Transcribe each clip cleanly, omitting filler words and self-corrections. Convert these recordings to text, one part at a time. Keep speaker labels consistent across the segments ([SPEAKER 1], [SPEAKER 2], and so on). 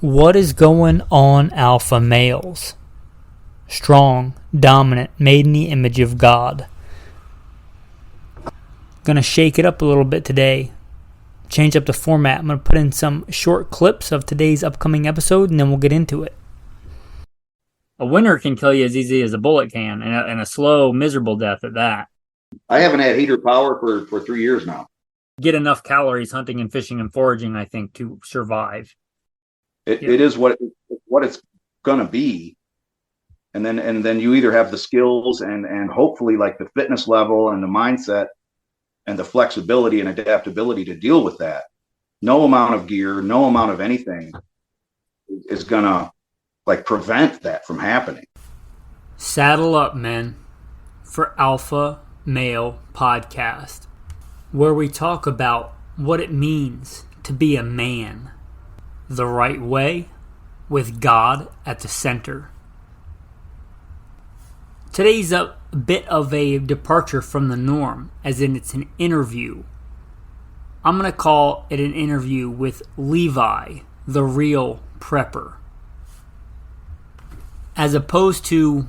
[SPEAKER 1] What is going on, alpha males? Strong, dominant, made in the image of God. Gonna shake it up a little bit today. Change up the format. I'm gonna put in some short clips of today's upcoming episode, and then we'll get into it. A winner can kill you as easy as a bullet can, and a slow, miserable death at that.
[SPEAKER 2] I haven't had heater power for 3 years now.
[SPEAKER 1] Get enough calories hunting and fishing and foraging, I think, to survive.
[SPEAKER 2] It is what it's gonna be, and then you either have the skills and hopefully like the fitness level and the mindset and the flexibility and adaptability to deal with that. No amount of gear, no amount of anything is gonna like prevent that from happening.
[SPEAKER 1] Saddle up, men, for Alpha Male Podcast, where we talk about what it means to be a man the right way, with God at the center. Today's a bit of a departure from the norm, as in it's an interview. I'm going to call it an interview with Levi, the real prepper, as opposed to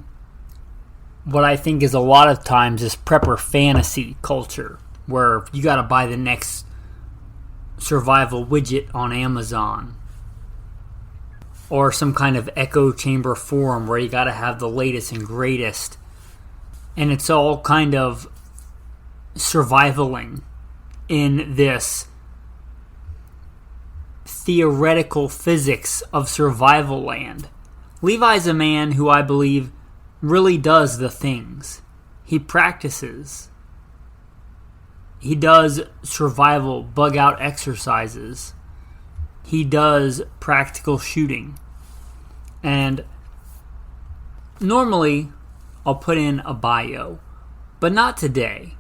[SPEAKER 1] what I think is a lot of times this prepper fantasy culture, where you got to buy the next survival widget on Amazon, or some kind of echo chamber forum where you got to have the latest and greatest, and it's all kind of survivaling in this theoretical physics of survival land. Levi's a man who I believe really does the things. He practices. He does survival bug out exercises. He does practical shooting. And normally I'll put in a bio, but not today.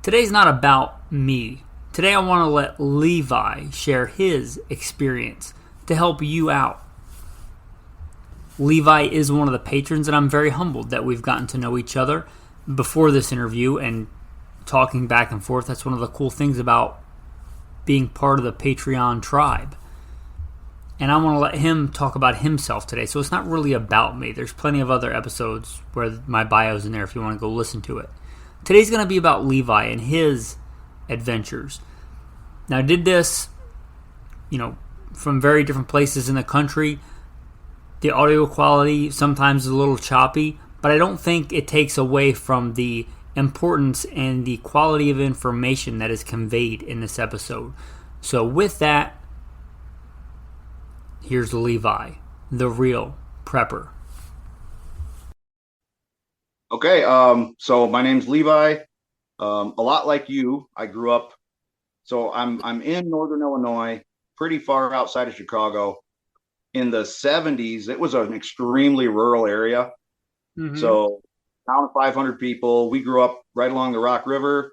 [SPEAKER 1] Today's not about me. Today I want to let Levi share his experience to help you out. Levi is one of the patrons, and I'm very humbled that we've gotten to know each other before this interview and talking back and forth. That's one of the cool things about being part of the Patreon tribe. And I want to let him talk about himself today. So it's not really about me. There's plenty of other episodes where my bio's in there if you want to go listen to it. Today's going to be about Levi and his adventures. Now, I did this, from very different places in the country. The audio quality sometimes is a little choppy, but I don't think it takes away from the importance and the quality of information that is conveyed in this episode. So with that, here's Levi, the real prepper.
[SPEAKER 2] Okay, so my name's Levi. A lot like you, I grew up. So I'm in Northern Illinois, pretty far outside of Chicago. In the 70s, it was an extremely rural area. Mm-hmm. So town of 500 people. We grew up right along the Rock River.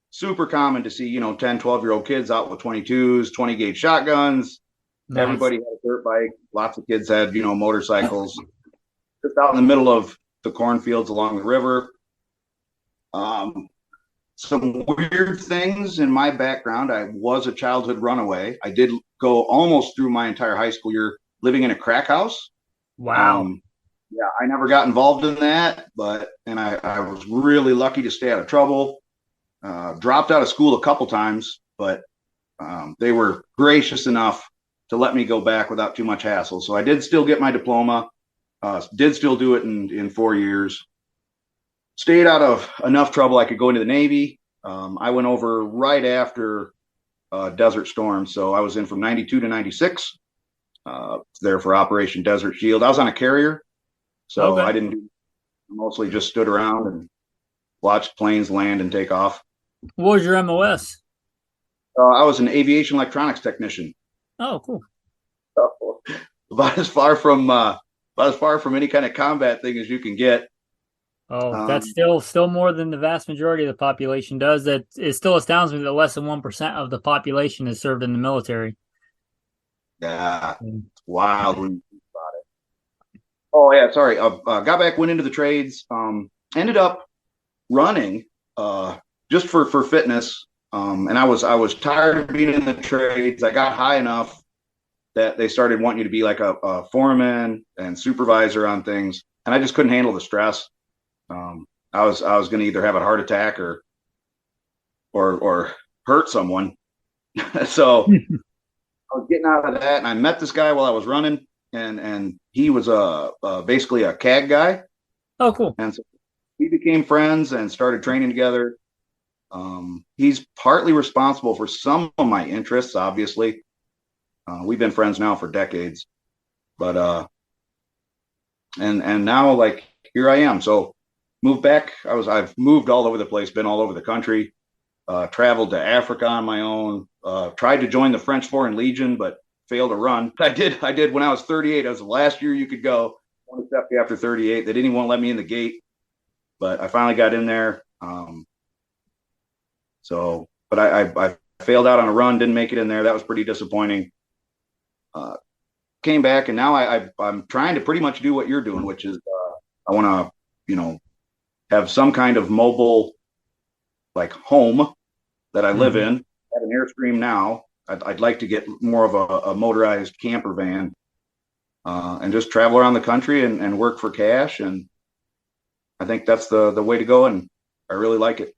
[SPEAKER 2] Super common to see, 10, 12-year-old kids out with 22s, 20 gauge shotguns. Nice. Everybody had a dirt bike. Lots of kids had, motorcycles. Just out in the middle of the cornfields along the river. Some weird things in my background. I was a childhood runaway. I did go almost through my entire high school year living in a crack house.
[SPEAKER 1] Wow.
[SPEAKER 2] Yeah, I never got involved in that, and I was really lucky to stay out of trouble. Dropped out of school a couple times, but they were gracious enough to let me go back without too much hassle. So I did still get my diploma, did still do it in 4 years. Stayed out of enough trouble I could go into the Navy. I went over right after Desert Storm, so I was in from 92 to 96. There for Operation Desert Shield. I was on a carrier, so okay. I didn't mostly just stood around and watched planes land and take off.
[SPEAKER 1] What was your MOS?
[SPEAKER 2] I was an aviation electronics technician.
[SPEAKER 1] Oh, cool.
[SPEAKER 2] So, about as far from any kind of combat thing as you can get.
[SPEAKER 1] Oh, that's still more than the vast majority of the population does. That it still astounds me that less than 1% of the population is served in the military.
[SPEAKER 2] Yeah, it's wild when you think about it. Oh yeah, sorry. Got back, went into the trades. Ended up running just for fitness. And I was tired of being in the trades. I got high enough that they started wanting you to be like a foreman and supervisor on things, and I just couldn't handle the stress. I was going to either have a heart attack or hurt someone. So I was getting out of that, and I met this guy while I was running, and he was basically a CAG guy,
[SPEAKER 1] Oh, cool.
[SPEAKER 2] and so we became friends and started training together. He's partly responsible for some of my interests, obviously. We've been friends now for decades, but and now like here I am. So moved back. I've moved all over the place, been all over the country, traveled to Africa on my own, tried to join the French Foreign Legion, but failed to run. I did when I was 38. That was the last year you could go. One step after 38. They didn't even want to let me in the gate, but I finally got in there. But I failed out on a run, didn't make it in there. That was pretty disappointing. Came back, and now I'm trying to pretty much do what you're doing, which is I want to, have some kind of mobile, like home that I live in. I have an Airstream now. I'd like to get more of a motorized camper van, and just travel around the country and work for cash. And I think that's the way to go, and I really like it.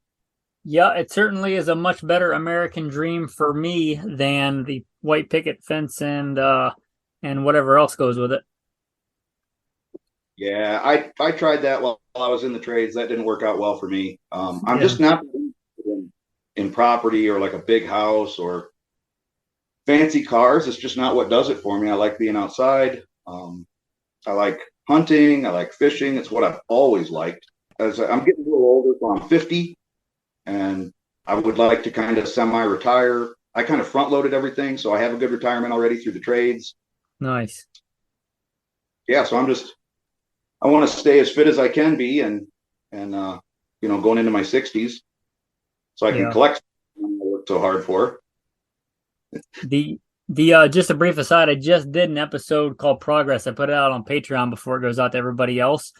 [SPEAKER 1] Yeah, it certainly is a much better American dream for me than the white picket fence and whatever else goes with it.
[SPEAKER 2] Yeah, I tried that while I was in the trades. That didn't work out well for me. I'm
[SPEAKER 1] Yeah.
[SPEAKER 2] just not in property or like a big house or fancy cars. It's just not what does it for me. I like being outside. I like hunting. I like fishing. It's what I've always liked. As I'm getting a little older, so I'm 50, and I would like to kind of semi-retire. I kind of front-loaded everything, so I have a good retirement already through the trades.
[SPEAKER 1] Nice.
[SPEAKER 2] Yeah, so I want to stay as fit as I can be, and going into my 60s, so I can
[SPEAKER 1] Yeah.
[SPEAKER 2] collect what I worked so hard for.
[SPEAKER 1] The just a brief aside, I just did an episode called Progress. I put it out on Patreon before it goes out to everybody else.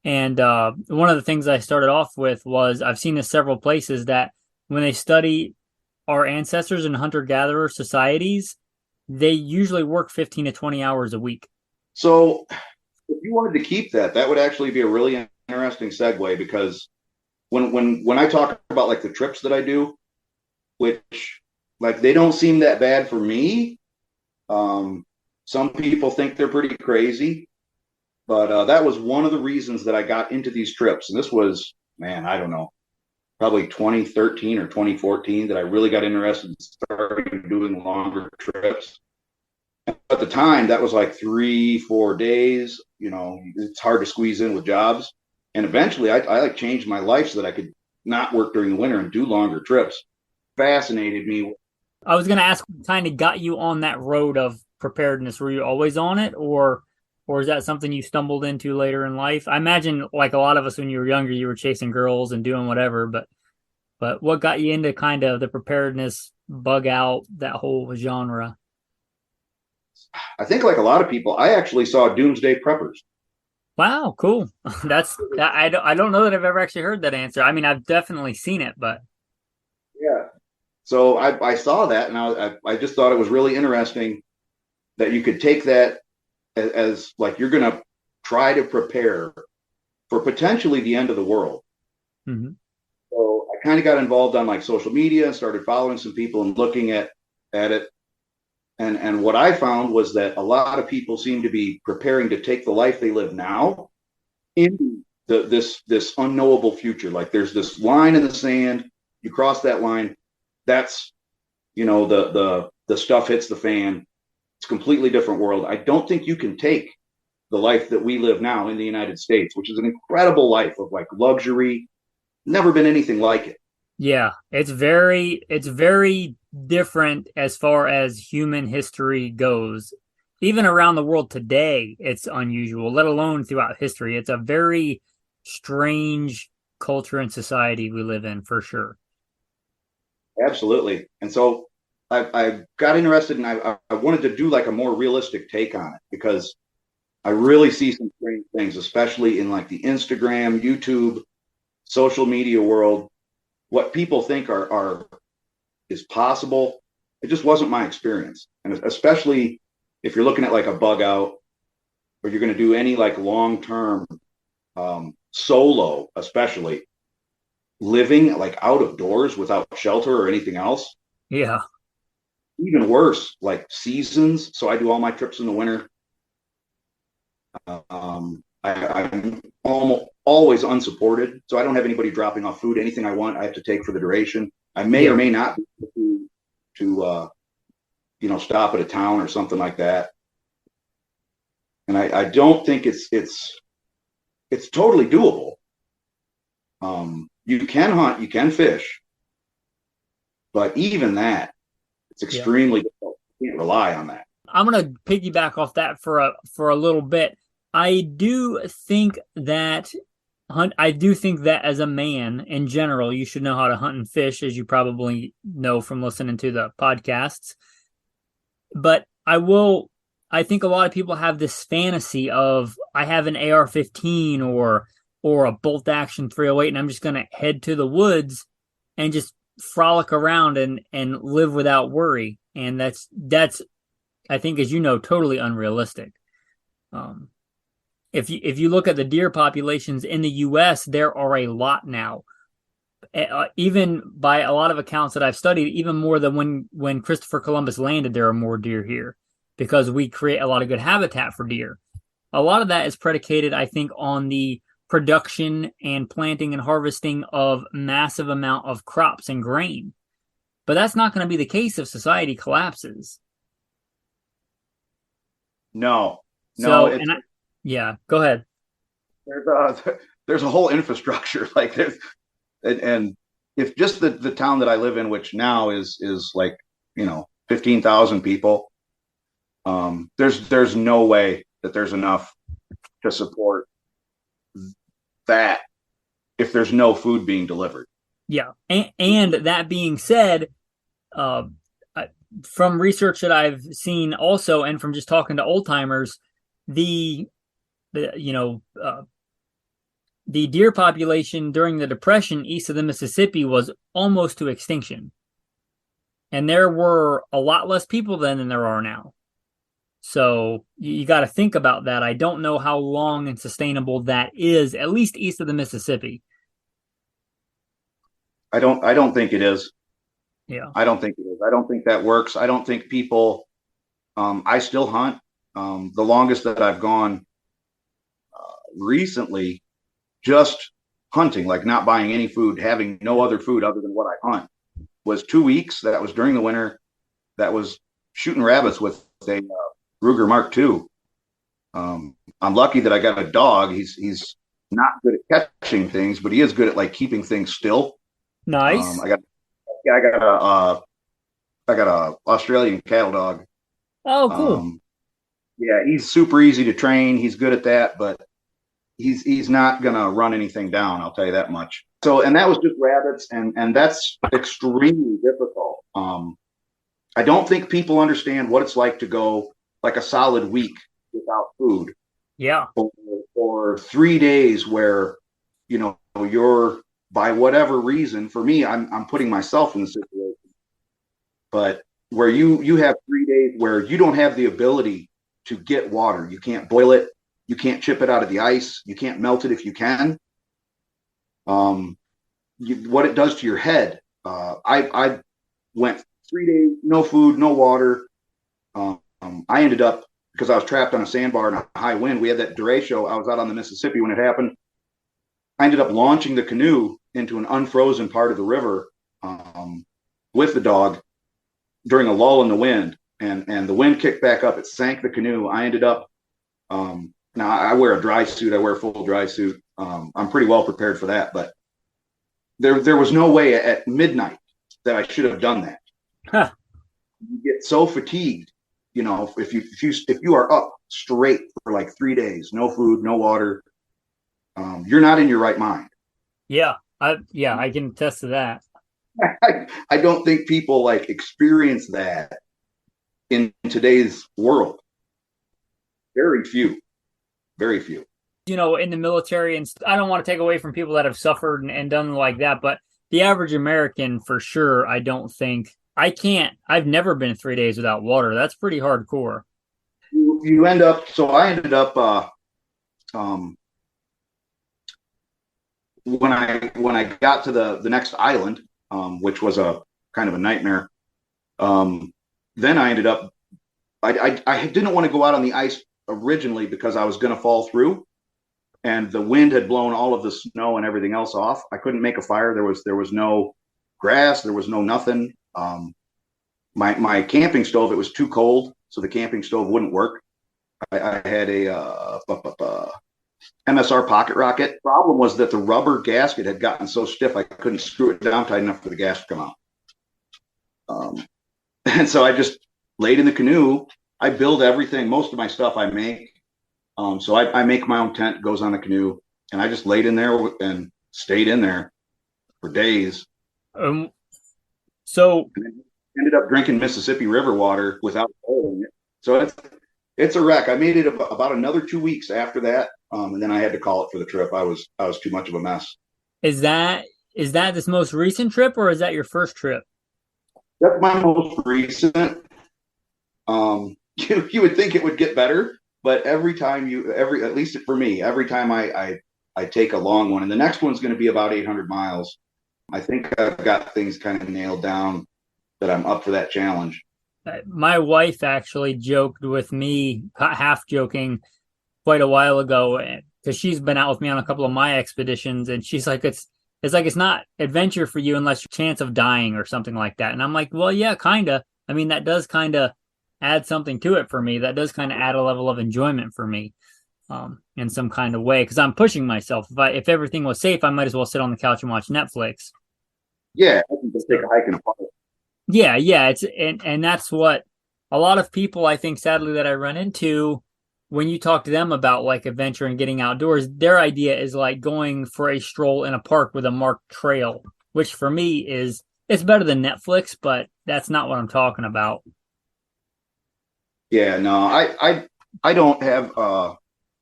[SPEAKER 1] And one of the things I started off with was I've seen this several places that when they study our ancestors in hunter-gatherer societies, they usually work 15 to 20 hours a week.
[SPEAKER 2] So if you wanted to keep that, that would actually be a really interesting segue, because when I talk about like the trips that I do, which like they don't seem that bad for me. Some people think they're pretty crazy, but that was one of the reasons that I got into these trips. And this was, man, I don't know, probably 2013 or 2014 that I really got interested in starting doing longer trips. At the time, that was like 3, 4 days. It's hard to squeeze in with jobs. And eventually, I like changed my life so that I could not work during the winter and do longer trips. Fascinated me.
[SPEAKER 1] I was going to ask what kind of got you on that road of preparedness. Were you always on it, or is that something you stumbled into later in life? I imagine, like a lot of us when you were younger, you were chasing girls and doing whatever, but what got you into kind of the preparedness, bug out, that whole genre?
[SPEAKER 2] I think, like a lot of people, I actually saw Doomsday Preppers.
[SPEAKER 1] Wow, cool. I don't know that I've ever actually heard that answer. I mean, I've definitely seen it, but
[SPEAKER 2] Yeah. So I saw that, and I just thought it was really interesting that you could take that as like you're going to try to prepare for potentially the end of the world.
[SPEAKER 1] mm-hmm.
[SPEAKER 2] So I kind of got involved on like social media and started following some people and looking at it. And what I found was that a lot of people seem to be preparing to take the life they live now into this unknowable future. Like there's this line in the sand. You cross that line, that's the stuff hits the fan. It's a completely different world. I don't think you can take the life that we live now in the United States, which is an incredible life of like luxury. Never been anything like it.
[SPEAKER 1] Yeah, it's very different as far as human history goes. Even around the world today, it's unusual, let alone throughout history. It's a very strange culture and society we live in for sure.
[SPEAKER 2] Absolutely. And so I got interested, and I wanted to do like a more realistic take on it, because I really see some strange things, especially in like the Instagram, YouTube, social media world. What people think is possible. It just wasn't my experience. And especially if you're looking at like a bug out, or you're going to do any like long term solo, especially living like out of doors without shelter or anything else.
[SPEAKER 1] Yeah.
[SPEAKER 2] Even worse, like seasons. So I do all my trips in the winter. I'm almost always unsupported, so I don't have anybody dropping off food. Anything I want, I have to take for the duration. I may or may not be able to stop at a town or something like that. And I don't think it's totally doable. You can hunt, you can fish, but even that, it's extremely difficult. You can't rely on that.
[SPEAKER 1] I'm going to piggyback off that for a little bit. I do think that as a man in general, you should know how to hunt and fish, as you probably know from listening to the podcasts. But I think a lot of people have this fantasy of, I have an AR-15 or a bolt action 308, and I'm just going to head to the woods and just frolic around and live without worry. And that's, I think, as you know, totally unrealistic. If you look at the deer populations in the U.S., there are a lot now. Even by a lot of accounts that I've studied, even more than when Christopher Columbus landed, there are more deer here because we create a lot of good habitat for deer. A lot of that is predicated, I think, on the production and planting and harvesting of massive amount of crops and grain. But that's not going to be the case if society collapses.
[SPEAKER 2] No.
[SPEAKER 1] Go ahead.
[SPEAKER 2] There's a whole infrastructure like there's, and if just the town that I live in, which now is like 15,000 people, there's no way that there's enough to support that if there's no food being delivered.
[SPEAKER 1] Yeah, and that being said, from research that I've seen also, and from just talking to old timers, the deer population during the Depression east of the Mississippi was almost to extinction. And there were a lot less people then than there are now. So you got to think about that. I don't know how long and sustainable that is, at least east of the Mississippi.
[SPEAKER 2] I don't think it is.
[SPEAKER 1] Yeah.
[SPEAKER 2] I don't think it is. I don't think that works. I don't think people, I still hunt. The longest that I've gone recently, just hunting, like not buying any food, having no other food other than what I hunt, was 2 weeks. That was during the winter. That was shooting rabbits with a Ruger Mark II. I'm lucky that I got a dog. He's not good at catching things, but he is good at like keeping things still.
[SPEAKER 1] Nice.
[SPEAKER 2] I got a Australian cattle dog.
[SPEAKER 1] Oh, cool.
[SPEAKER 2] Yeah, he's super easy to train. He's good at that, but he's not gonna run anything down. I'll tell you that much. So, and that was just rabbits, and that's extremely difficult. I don't think people understand what it's like to go like a solid week without food.
[SPEAKER 1] Yeah.
[SPEAKER 2] Or 3 days where you're, by whatever reason, for me, I'm putting myself in the situation, but where you have 3 days where you don't have the ability to get water. You can't boil it. You can't chip it out of the ice. You can't melt it if you can. What it does to your head. I went 3 days, no food, no water. I ended up, because I was trapped on a sandbar in a high wind. We had that derecho. I was out on the Mississippi when it happened. I ended up launching the canoe into an unfrozen part of the river with the dog during a lull in the wind, and the wind kicked back up. It sank the canoe. I ended up, now I wear a dry suit. I wear a full dry suit. I'm pretty well prepared for that, but there was no way at midnight that I should have done that.
[SPEAKER 1] Huh.
[SPEAKER 2] You get so fatigued, if you are up straight for like 3 days, no food, no water, you're not in your right mind.
[SPEAKER 1] Yeah, I can attest to that.
[SPEAKER 2] I don't think people like experience that in today's world. Very few.
[SPEAKER 1] In the military, and I don't want to take away from people that have suffered and done like that, but the average American, for sure, I don't think, I've never been 3 days without water. That's pretty hardcore.
[SPEAKER 2] you end up. So I ended up when I got to the next island, which was a kind of a nightmare. Then I ended up. I didn't want to go out on the ice originally because I was going to fall through, and the wind had blown all of the snow and everything else off. I couldn't make a fire. There was no grass. There was no nothing. My camping stove, it was too cold, so the camping stove wouldn't work. I had a MSR pocket rocket. Problem was that the rubber gasket had gotten so stiff I couldn't screw it down tight enough for the gas to come out. And so I just laid in the canoe. I build everything. Most of my stuff I make. So I make my own tent, goes on the canoe, and I just laid in there and stayed in there for days.
[SPEAKER 1] So
[SPEAKER 2] and ended up drinking Mississippi River water without boiling it. So it's a wreck. I made it about another 2 weeks after that, and then I had to call it for the trip. I was too much of a mess.
[SPEAKER 1] is that this most recent trip, or is that your first trip?
[SPEAKER 2] That's my most recent. You would think it would get better, but every time at least for me, every time I take a long one, and the next one's going to be about 800 miles. I think I've got things kind of nailed down that I'm up for that challenge.
[SPEAKER 1] My wife actually joked with me, half joking, quite a while ago, because she's been out with me on a couple of my expeditions, and she's like, it's not adventure for you unless your chance of dying or something like that. And I'm like, well, yeah, kind of. I mean, that does kind of add something to it for me. That does kind of add a level of enjoyment for me, in some kind of way, because I'm pushing myself. If everything was safe, I might as well sit on the couch and watch Netflix.
[SPEAKER 2] Yeah, I can just take a hike in a park.
[SPEAKER 1] Yeah, it's and that's what a lot of people, I think, sadly, that I run into when you talk to them about like adventure and getting outdoors, their idea is like going for a stroll in a park with a marked trail, which for me it's better than Netflix, but that's not what I'm talking about.
[SPEAKER 2] Yeah, no, I don't have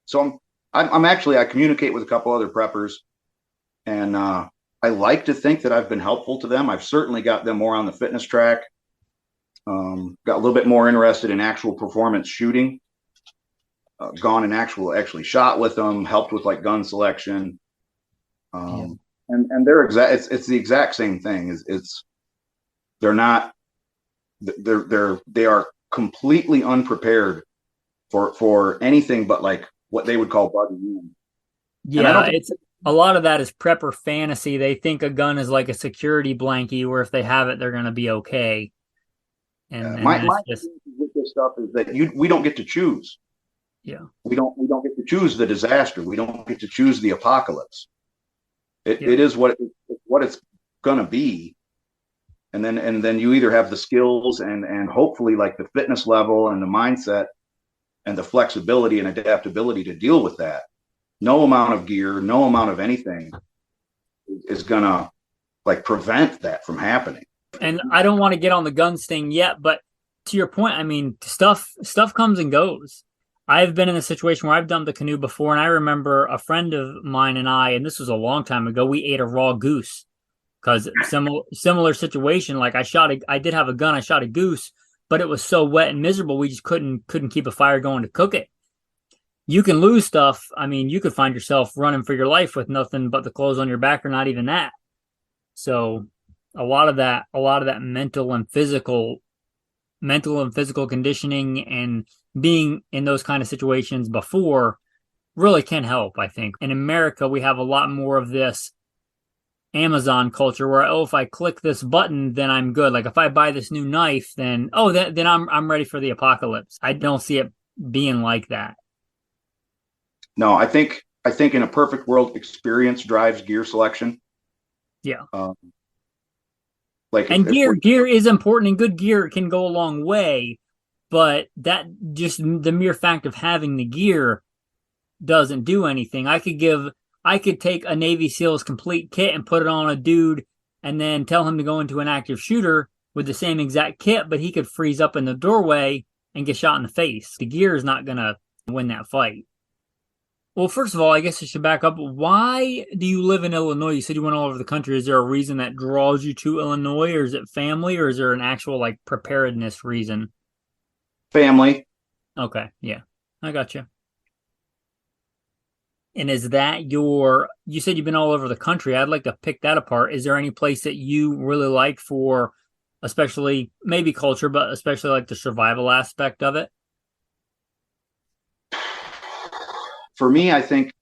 [SPEAKER 2] so I'm actually I communicate with a couple other preppers, and I like to think that I've been helpful to them. I've certainly got them more on the fitness track. Got a little bit more interested in actual performance shooting. Gone and actually shot with them, helped with like gun selection. And they're it's the exact same thing. They're not they are completely unprepared for anything but like what they would call bugging in.
[SPEAKER 1] Yeah, it's a lot of that is prepper fantasy. They think a gun is like a security blankie, where if they have it, they're going to be okay. And
[SPEAKER 2] my just with this stuff is that we don't get to choose.
[SPEAKER 1] Yeah,
[SPEAKER 2] we don't get to choose the disaster. We don't get to choose the apocalypse. It is what it's going to be. And then you either have the skills and hopefully like the fitness level and the mindset and the flexibility and adaptability to deal with that. No amount of gear, no amount of anything is gonna like prevent that from happening.
[SPEAKER 1] And I don't want to get on the guns thing yet, but to your point, I mean, stuff comes and goes. I've been in a situation where I've dumped the canoe before, and I remember a friend of mine and I, and this was a long time ago, we ate a raw goose because similar situation. Like I did have a gun, I shot a goose, but it was so wet and miserable, we just couldn't keep a fire going to cook it. You can lose stuff. I mean, you could find yourself running for your life with nothing but the clothes on your back, or not even that. So a lot of that mental and physical conditioning and being in those kind of situations before really can help, I think. In America, we have a lot more of this Amazon culture where, if I click this button, then I'm good. Like if I buy this new knife, then then I'm ready for the apocalypse. I don't see it being like that.
[SPEAKER 2] No, I think in a perfect world, experience drives gear selection.
[SPEAKER 1] Yeah.
[SPEAKER 2] Gear
[SPEAKER 1] is important, and good gear can go a long way, but that just the mere fact of having the gear doesn't do anything. I could take a Navy SEAL's complete kit and put it on a dude and then tell him to go into an active shooter with the same exact kit, but he could freeze up in the doorway and get shot in the face. The gear is not going to win that fight. Well, first of all, I guess I should back up. Why do you live in Illinois? You said you went all over the country. Is there a reason that draws you to Illinois, or is it family, or is there an actual like preparedness reason?
[SPEAKER 2] Family.
[SPEAKER 1] Okay, yeah, I got you. And is that your, you said you've been all over the country. I'd like to pick that apart. Is there any place that you really like for, especially maybe culture, but especially like the survival aspect of it?
[SPEAKER 2] For me, I think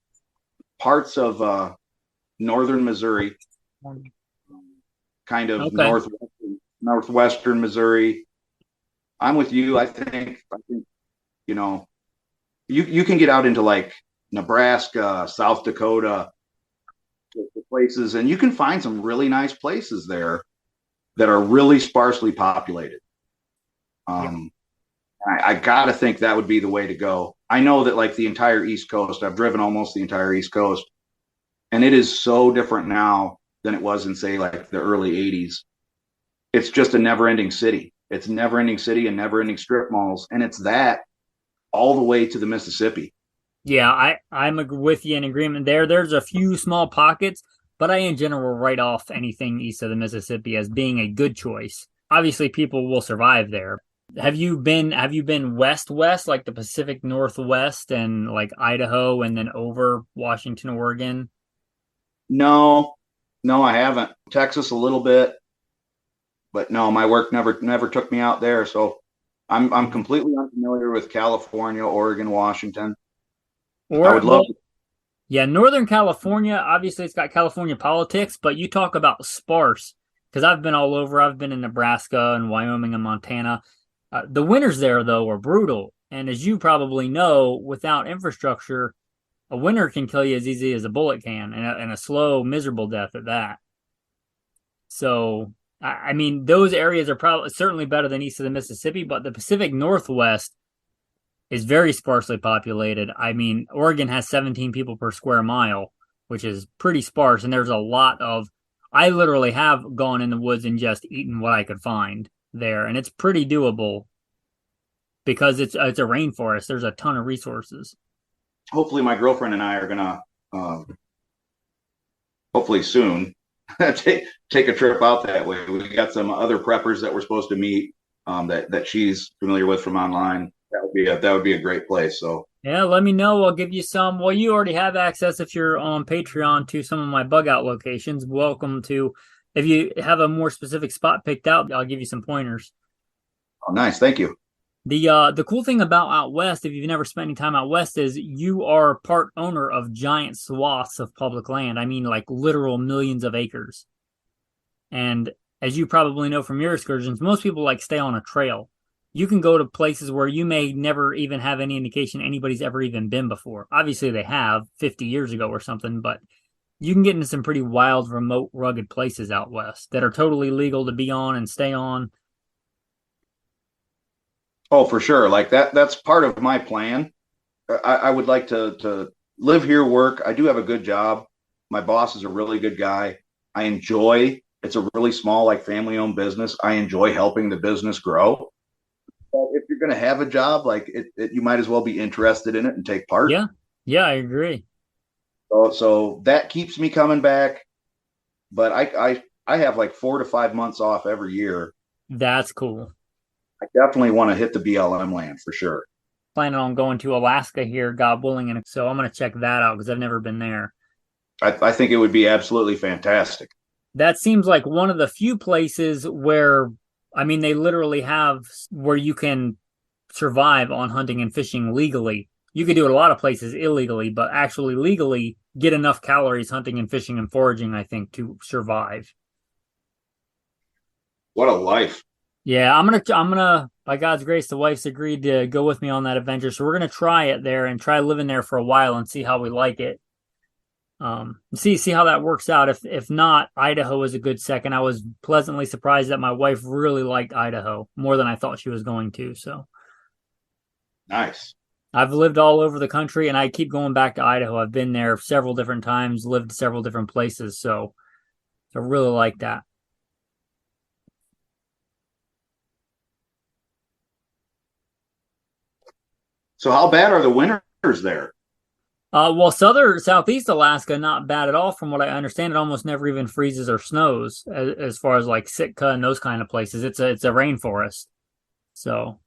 [SPEAKER 2] parts of northern Missouri, kind of
[SPEAKER 1] Okay.
[SPEAKER 2] northwestern Missouri. I'm with you. I think you know you can get out into like Nebraska, South Dakota, places, and you can find some really nice places there that are really sparsely populated.
[SPEAKER 1] Yeah.
[SPEAKER 2] Um, I got to think that would be the way to go. I know that like the entire East Coast, I've driven almost the entire East Coast, and it is so different now than it was in say like the early '80s. It's just a never-ending city. It's never-ending city and never-ending strip malls, and it's that all the way to the Mississippi.
[SPEAKER 1] Yeah, I'm with you in agreement there. There's a few small pockets, but I in general write off anything east of the Mississippi as being a good choice. Obviously, people will survive there. Have you been west like the Pacific Northwest and like Idaho and then over Washington, Oregon?
[SPEAKER 2] No, no, I haven't. Texas a little bit, but no, my work never took me out there. So I'm completely unfamiliar with California, Oregon, Washington. I
[SPEAKER 1] Or
[SPEAKER 2] would love
[SPEAKER 1] well, yeah, Northern California, obviously it's got California politics, but you talk about sparse because I've been all over. I've been in Nebraska and Wyoming and Montana. The winters there, though, are brutal. And as you probably know, without infrastructure, a winter can kill you as easy as a bullet can, and a slow, miserable death at that. So, I mean, those areas are probably certainly better than east of the Mississippi, but the Pacific Northwest is very sparsely populated. I mean, Oregon has 17 people per square mile, which is pretty sparse. And there's a lot of, I literally have gone in the woods and just eaten what I could find there. And it's pretty doable because it's a rainforest. There's a ton of resources.
[SPEAKER 2] hopefully my girlfriend and I are gonna um, hopefully soon take a trip out that way. We got some other preppers that we're supposed to meet that she's familiar with from online. That would be a great place. So
[SPEAKER 1] Yeah, let me know. I'll give you some. Well, you already have access if you're on Patreon to some of my bug out locations. Welcome to, if you have a more specific spot picked out, I'll give you some pointers.
[SPEAKER 2] oh, nice, thank you.
[SPEAKER 1] The cool thing about out west, if you've never spent any time out west, is you are part owner of giant swaths of public land. I mean, like literal millions of acres. And as you probably know from your excursions, most people like stay on a trail. You can go to places where you may never even have any indication anybody's ever even been before. Obviously, they have 50 years ago or something, but you can get into some pretty wild, remote, rugged places out west that are totally legal to be on and stay on.
[SPEAKER 2] Oh, for sure. Like that's part of my plan. I would like to live here, work. I do have a good job. My boss is a really good guy. I enjoy. It's a really small, like family-owned business. I enjoy helping the business grow. But if you're going to have a job, like you might as well be interested in it and take part.
[SPEAKER 1] Yeah, yeah, I agree.
[SPEAKER 2] So that keeps me coming back. But I have like 4 to 5 months off every year.
[SPEAKER 1] That's cool.
[SPEAKER 2] I definitely want to hit the BLM land for sure.
[SPEAKER 1] Planning on going to Alaska here, God willing, and so I'm going to check that out because I've never been there.
[SPEAKER 2] I think it would be absolutely fantastic.
[SPEAKER 1] That seems like one of the few places where, I mean, they literally have where you can survive on hunting and fishing legally. You could do it a lot of places illegally, but actually legally get enough calories hunting and fishing and foraging, I think, to survive.
[SPEAKER 2] What a life.
[SPEAKER 1] Yeah, I'm gonna, by God's grace, the wife's agreed to go with me on that adventure. So we're gonna try it there and try living there for a while and see how we like it. See how that works out. If not, Idaho is a good second. I was pleasantly surprised that my wife really liked Idaho more than I thought she was going to. So
[SPEAKER 2] Nice.
[SPEAKER 1] I've lived all over the country and I keep going back to Idaho. I've been there several different times, lived several different places. So I really like that.
[SPEAKER 2] So how bad are the winters there?
[SPEAKER 1] Well, southeast Alaska, not bad at all. From what I understand, it almost never even freezes or snows as far as like Sitka and those kind of places. It's a rainforest. So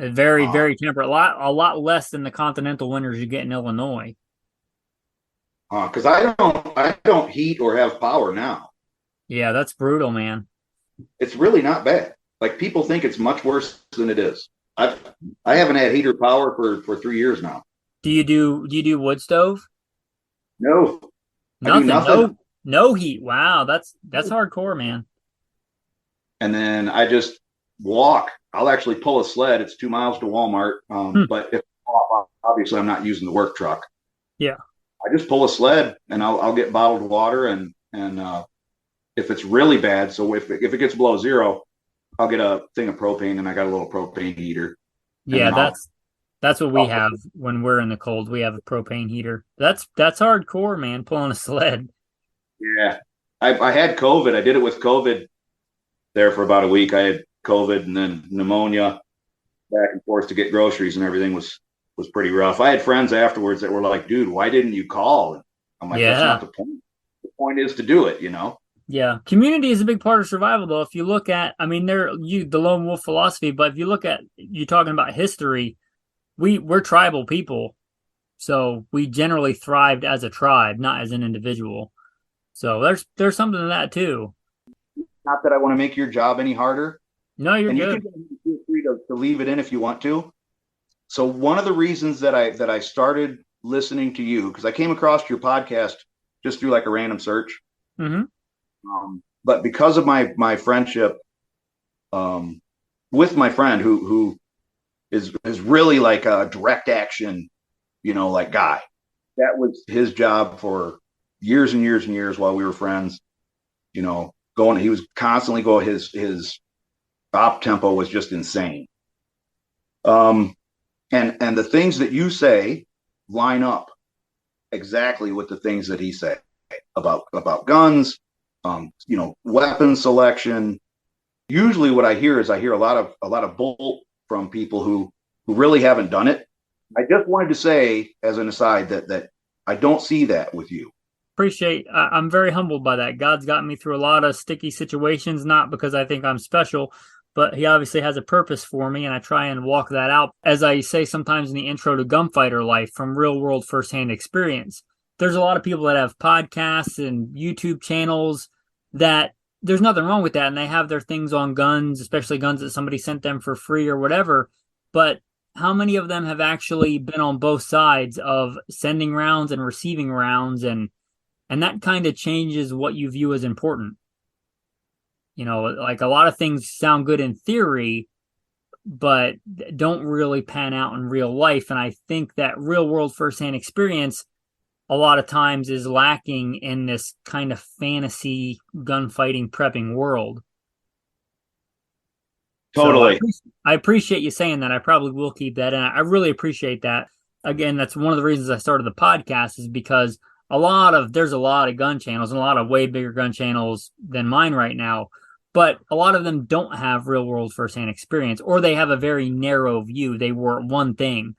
[SPEAKER 1] Very, very temperate. A lot less than the continental winters you get in Illinois.
[SPEAKER 2] Because I don't heat or have power now.
[SPEAKER 1] Yeah, that's brutal, man.
[SPEAKER 2] It's really not bad. Like people think it's much worse than it is. I haven't had heater power for 3 years now.
[SPEAKER 1] Do you do wood stove?
[SPEAKER 2] No, I do
[SPEAKER 1] Nothing.
[SPEAKER 2] nothing.
[SPEAKER 1] No heat. Wow, that's hardcore, man.
[SPEAKER 2] And then I just walk. I'll actually pull a sled. It's 2 miles to Walmart.
[SPEAKER 1] Hmm.
[SPEAKER 2] But if obviously I'm not using the work truck.
[SPEAKER 1] Yeah.
[SPEAKER 2] I just pull a sled and I'll get bottled water and if it's really bad, so if it gets below zero, I'll get a thing of propane and I got a little propane heater and
[SPEAKER 1] Yeah,
[SPEAKER 2] then
[SPEAKER 1] that's what we
[SPEAKER 2] I'll
[SPEAKER 1] have when we're in the cold. We have a propane heater. That's hardcore, man, pulling a sled.
[SPEAKER 2] yeah. I had COVID. I did it with COVID there for about a week. I had COVID and then pneumonia back and forth to get groceries and everything was pretty rough. I had friends afterwards that were like, dude, why didn't you call? And I'm like, that's
[SPEAKER 1] Yeah.
[SPEAKER 2] not the point. The point is to do it, you know?
[SPEAKER 1] Yeah. Community is a big part of survival though. If you look at I mean the lone wolf philosophy, but if you look at you talking about history, we're tribal people. So we generally thrived as a tribe, not as an individual. So there's something to that too.
[SPEAKER 2] Not that I want to make your job any harder.
[SPEAKER 1] No, you're
[SPEAKER 2] And you can
[SPEAKER 1] good.
[SPEAKER 2] feel free to leave it in if you want to. So one of the reasons that I started listening to you, because I came across your podcast just through like a random search.
[SPEAKER 1] Hmm.
[SPEAKER 2] But because of my friendship with my friend who is really like a direct action, like guy. That was his job for years and years and years while we were friends. He was constantly going. His op tempo was just insane. And the things that you say line up exactly with the things that he said about guns, weapon selection. Usually what I hear is I hear a lot of bull from people who really haven't done it. I just wanted to say as an aside that I don't see that with you.
[SPEAKER 1] I'm very humbled by that. God's gotten me through a lot of sticky situations, not because I think I'm special, but he obviously has a purpose for me, and I try and walk that out. As I say sometimes in the intro to Gunfighter Life, from real world firsthand experience. There's a lot of people that have podcasts and YouTube channels that there's nothing wrong with that, and they have their things on guns, especially guns that somebody sent them for free or whatever. But how many of them have actually been on both sides of sending rounds and receiving rounds, and that kind of changes what you view as important. Like a lot of things sound good in theory, but don't really pan out in real life. And I think that real world firsthand experience a lot of times is lacking in this kind of fantasy gunfighting prepping world.
[SPEAKER 2] Totally.
[SPEAKER 1] So I appreciate you saying that. I probably will keep that. And I really appreciate that. Again, that's one of the reasons I started the podcast is because there's a lot of gun channels and a lot of way bigger gun channels than mine right now. But a lot of them don't have real world firsthand experience, or they have a very narrow view. They were one thing.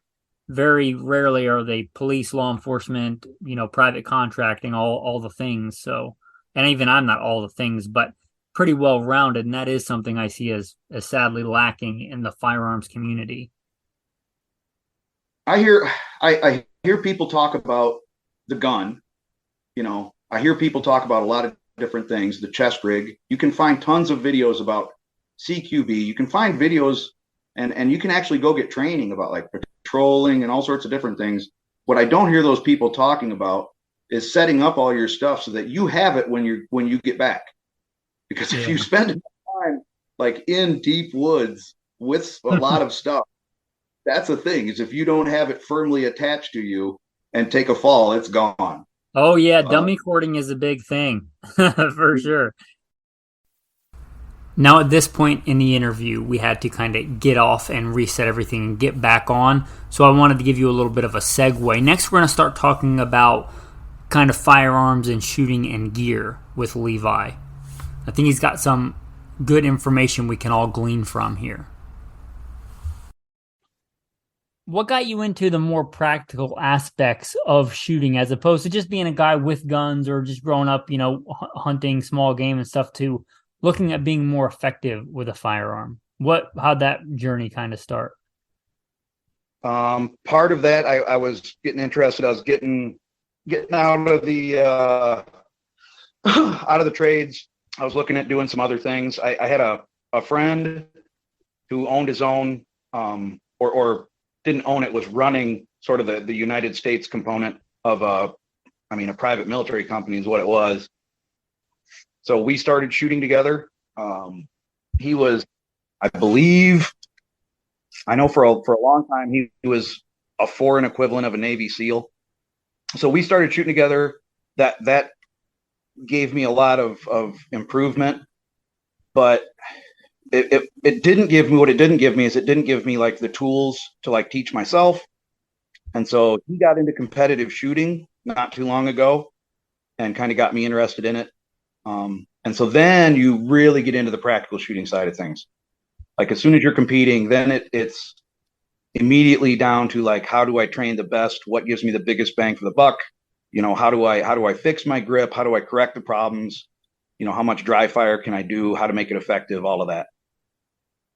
[SPEAKER 1] Very rarely are they police, law enforcement, private contracting, all the things. So, and even I'm not all the things, but pretty well rounded. And that is something I see as sadly lacking in the firearms community.
[SPEAKER 2] I hear people talk about the gun. I hear people talk about a lot of different things, the chest rig. You can find tons of videos about CQB. You can find videos and you can actually go get training about like patrolling and all sorts of different things. What I don't hear those people talking about is setting up all your stuff so that you have it when you get back. Because if you spend time like in deep woods with a lot of stuff, that's the thing is if you don't have it firmly attached to you and take a fall, it's gone.
[SPEAKER 1] Oh yeah, dummy cording is a big thing for sure. Now at this point in the interview, we had to kind of get off and reset everything and get back on. So I wanted to give you a little bit of a segue. Next, we're going to start talking about kind of firearms and shooting and gear with Levi. I think he's got some good information we can all glean from here. What got you into the more practical aspects of shooting as opposed to just being a guy with guns or just growing up, hunting small game and stuff to looking at being more effective with a firearm? How'd that journey kind of start?
[SPEAKER 2] Part of that, I was getting interested. I was getting out of the out of the trades. I was looking at doing some other things. I had a friend who owned his own, or didn't own it, was running sort of the United States component of a private military company is what it was. So we started shooting together. He was, I believe, I know for a long time, he was a foreign equivalent of a Navy SEAL. So we started shooting together. That gave me a lot of improvement, but it didn't give me, what it didn't give me is it didn't give me like the tools to like teach myself. And so he got into competitive shooting not too long ago and kind of got me interested in it. And so then you really get into the practical shooting side of things. Like as soon as you're competing, then it's immediately down to like, how do I train the best? What gives me the biggest bang for the buck? You know, how do I fix my grip? How do I correct the problems? You know, how much dry fire can I do? How to make it effective? All of that.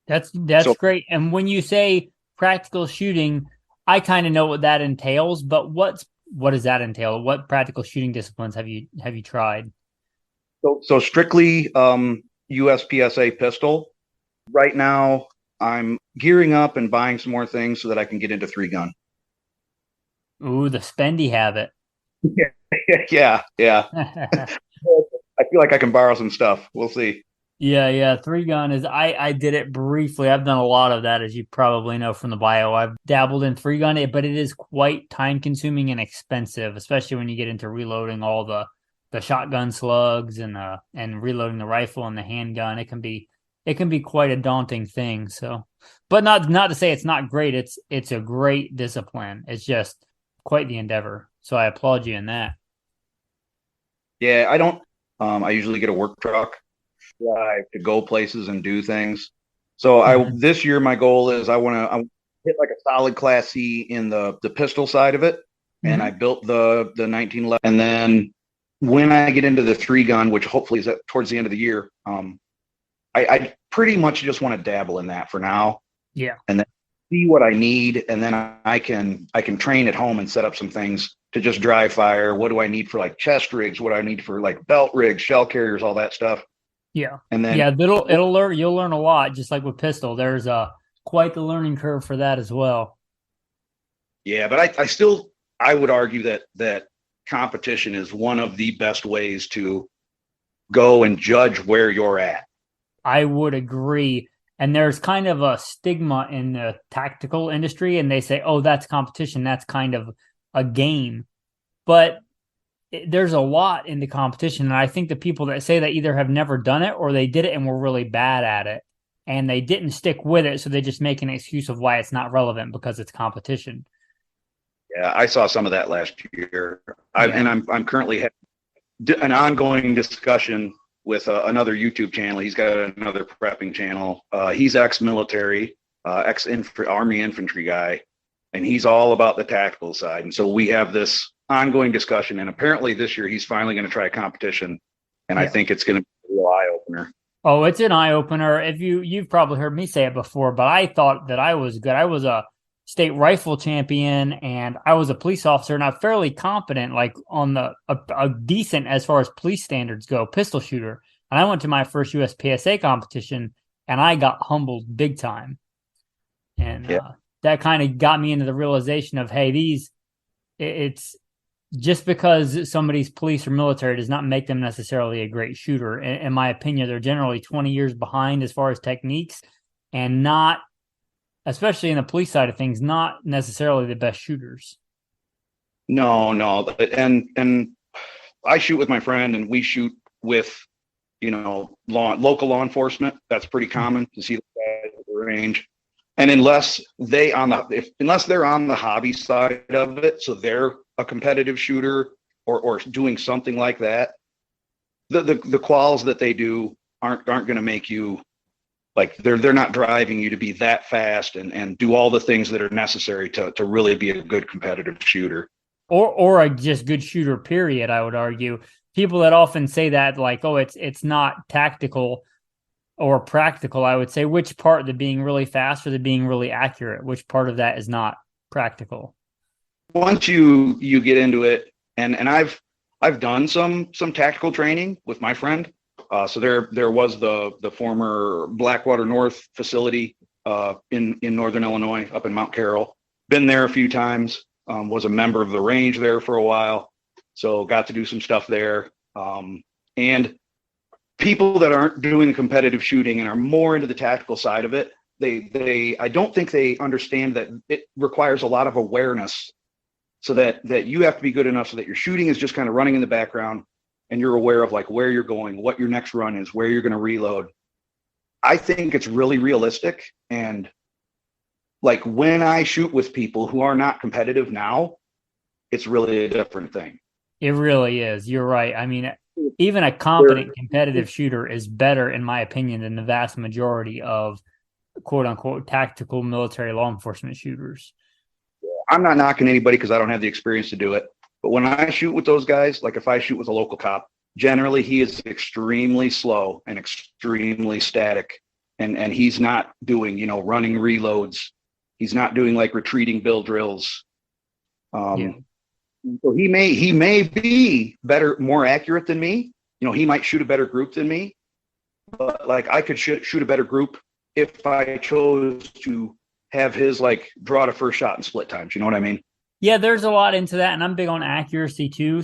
[SPEAKER 1] That's
[SPEAKER 2] So,
[SPEAKER 1] great. And when you say practical shooting, I kind of know what that entails, but what does that entail? What practical shooting disciplines have you tried?
[SPEAKER 2] so strictly USPSA pistol. Right now, I'm gearing up and buying some more things so that I can get into 3-gun.
[SPEAKER 1] Ooh, the spendy habit.
[SPEAKER 2] Yeah. I feel like I can borrow some stuff. We'll see.
[SPEAKER 1] Yeah. 3-gun is I did it briefly. I've done a lot of that, as you probably know from the bio. I've dabbled in 3-gun, but it is quite time consuming and expensive, especially when you get into reloading all the shotgun slugs and reloading the rifle and the handgun. It can be quite a daunting thing. So, but not to say it's not great. It's a great discipline. It's just quite the endeavor. So I applaud you in that.
[SPEAKER 2] Yeah, I don't. I usually get a work truck, drive to go places and do things. So
[SPEAKER 1] Mhm.
[SPEAKER 2] this year my goal is I want to hit like a solid Class C in the pistol side of it, and I
[SPEAKER 1] Mhm.
[SPEAKER 2] built the 1911. And then when I get into the 3-gun, which hopefully is towards the end of the year, I pretty much just want to dabble in that for now,
[SPEAKER 1] Yeah.
[SPEAKER 2] and then see what I need, and then I can train at home and set up some things to just dry fire. What do I need for like chest rigs? What do I need for like belt rigs, shell carriers, all that stuff.
[SPEAKER 1] Yeah.
[SPEAKER 2] And then
[SPEAKER 1] Yeah, you'll learn a lot, just like with pistol. There's quite the learning curve for that as well.
[SPEAKER 2] yeah, but I still I would argue that competition is one of the best ways to go and judge where you're at.
[SPEAKER 1] I would agree. And there's kind of a stigma in the tactical industry, and they say, "Oh, that's competition. That's kind of a game." But there's a lot into competition, and I think the people that say that either have never done it or they did it and were really bad at it, and they didn't stick with it, so they just make an excuse of why it's not relevant because it's competition.
[SPEAKER 2] Yeah, I saw some of that last year.
[SPEAKER 1] Yeah.
[SPEAKER 2] I'm currently having an ongoing discussion with another YouTube channel. He's got another prepping channel. He's ex-military, Army infantry guy, and he's all about the tactical side. And so we have this ongoing discussion. And apparently this year he's finally going to try a competition, and I
[SPEAKER 1] Yeah.
[SPEAKER 2] think it's going to be a real eye opener.
[SPEAKER 1] Oh, it's an eye opener. If you've probably heard me say it before, but I thought that I was good. I was a state rifle champion and I was a police officer and I'm fairly competent, like on a decent as far as police standards go, pistol shooter. And I went to my first USPSA competition and I got humbled big time. And
[SPEAKER 2] Yeah.
[SPEAKER 1] that kind of got me into the realization of, hey, it's just because somebody's police or military does not make them necessarily a great shooter. In my opinion, they're generally 20 years behind as far as techniques and not, especially in the police side of things, not necessarily the best shooters.
[SPEAKER 2] No. And I shoot with my friend, and we shoot with, local law enforcement. That's pretty common to see the guys at the range. And unless they're on the hobby side of it, so they're a competitive shooter or doing something like that, the quals that they do aren't going to make you, like, they're not driving you to be that fast and do all the things that are necessary to really be a good competitive shooter.
[SPEAKER 1] Or a just good shooter, period, I would argue. People that often say that, like, oh, it's not tactical or practical, I would say, which part, the being really fast or the being really accurate, which part of that is not practical?
[SPEAKER 2] Once you get into it, and I've done some tactical training with my friend. So there was the former Blackwater North facility in northern Illinois, up in Mount Carroll. Been there a few times. Was a member of the range there for a while, so got to do some stuff there. And people that aren't doing competitive shooting and are more into the tactical side of it, they I don't think they understand that it requires a lot of awareness, so that you have to be good enough so that your shooting is just kind of running in the background and you're aware of like where you're going, what your next run is, where you're going to reload. I think it's really realistic. And like when I shoot with people who are not competitive now, it's really a different thing.
[SPEAKER 1] It really is. You're right. I mean, even a competent competitive shooter is better, in my opinion, than the vast majority of quote unquote tactical military law enforcement shooters.
[SPEAKER 2] I'm not knocking anybody because I don't have the experience to do it. But when I shoot with those guys, like if I shoot with a local cop, generally he is extremely slow and extremely static. And he's not doing, running reloads. He's not doing like retreating bill drills. So he may be better, more accurate than me. He might shoot a better group than me. But like I could shoot a better group if I chose to have his like draw to first shot in split times. You know what I mean?
[SPEAKER 1] Yeah, there's a lot into that, and I'm big on accuracy too.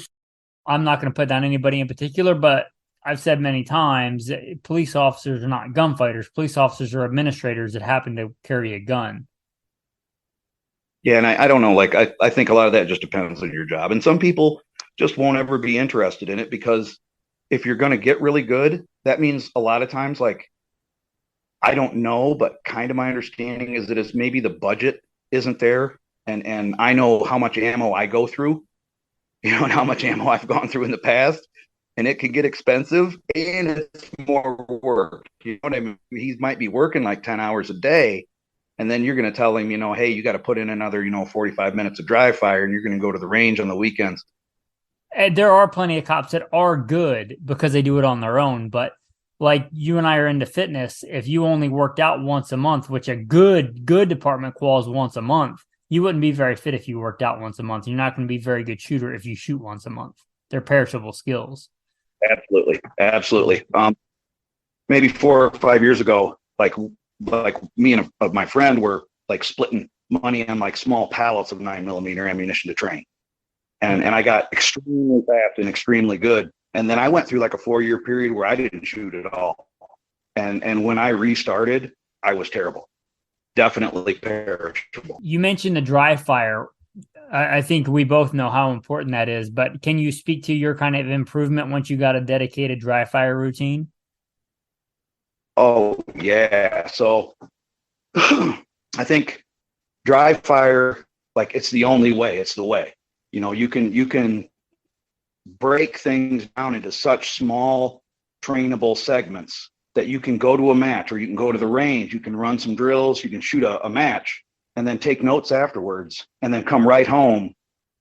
[SPEAKER 1] I'm not going to put down anybody in particular, but I've said many times that police officers are not gunfighters. Police officers are administrators that happen to carry a gun.
[SPEAKER 2] Yeah, and I don't know, like I think a lot of that just depends on your job. And some people just won't ever be interested in it, because if you're going to get really good, that means a lot of times, like, I don't know, but kind of my understanding is that it's maybe the budget isn't there. And I know how much ammo I go through, and how much ammo I've gone through in the past, and it can get expensive and it's more work. You know what I mean? He might be working like 10 hours a day, and then you're going to tell him, hey, you got to put in another, 45 minutes of dry fire, and you're going to go to the range on the weekends.
[SPEAKER 1] And there are plenty of cops that are good because they do it on their own. But like you and I are into fitness, if you only worked out once a month, which a good department calls once a month, you wouldn't be very fit if you worked out once a month. You're not going to be a very good shooter if you shoot once a month. They're perishable skills. Absolutely. Maybe 4 or 5 years ago, like me and my friend were like splitting money on like small pallets of 9mm ammunition to train. And I got extremely fast and extremely good. And then I went through like a 4-year period where I didn't shoot at all. And when I restarted, I was terrible. Definitely perishable. You mentioned the dry fire. I think we both know how important that is, but can you speak to your kind of improvement once you got a dedicated dry fire routine?
[SPEAKER 2] Oh, yeah. So I think dry fire, like it's the only way. It's the way. You can break things down into such small trainable segments that you can go to a match, or you can go to the range, you can run some drills, you can shoot a match, and then take notes afterwards, and then come right home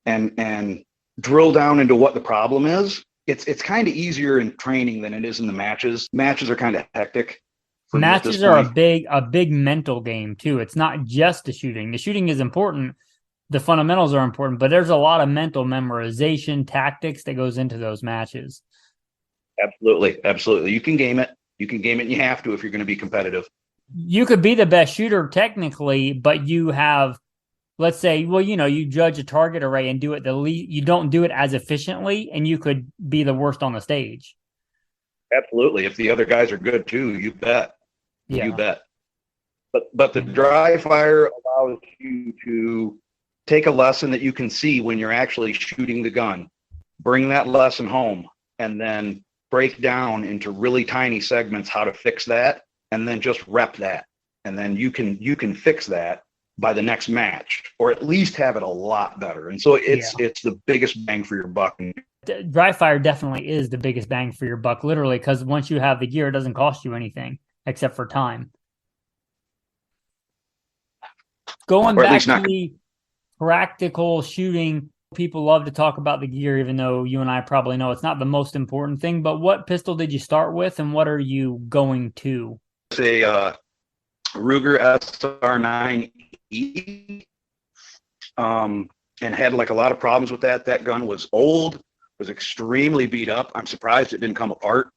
[SPEAKER 2] and drill down into what the problem is. It's kind of easier in training than it is in the matches. Matches are kind of hectic.
[SPEAKER 1] Matches are a big mental game too. It's not just the shooting. The shooting is important. The fundamentals are important, but there's a lot of mental memorization tactics that goes into those matches.
[SPEAKER 2] Absolutely. You can game it. And you have to if you're going to be competitive.
[SPEAKER 1] You could be the best shooter technically, but you have, let's say, well, you judge a target array and do it you don't do it as efficiently, and you could be the worst on the stage.
[SPEAKER 2] Absolutely. If the other guys are good too, you bet.
[SPEAKER 1] Yeah.
[SPEAKER 2] You bet. But the dry fire allows you to take a lesson that you can see when you're actually shooting the gun, bring that lesson home, and then break down into really tiny segments how to fix that, and then just rep that. And then you can fix that by the next match, or at least have it a lot better. And so it's the biggest bang for your buck.
[SPEAKER 1] Dry fire definitely is the biggest bang for your buck, literally, because once you have the gear, it doesn't cost you anything except for time. Going back to the practical shooting, people love to talk about the gear, even though you and I probably know it's not the most important thing. But what pistol did you start with, and what are you going to?
[SPEAKER 2] It's a Ruger SR9E.
[SPEAKER 3] and had like a lot of problems with that. That gun was old, was extremely beat up. I'm surprised it didn't come apart.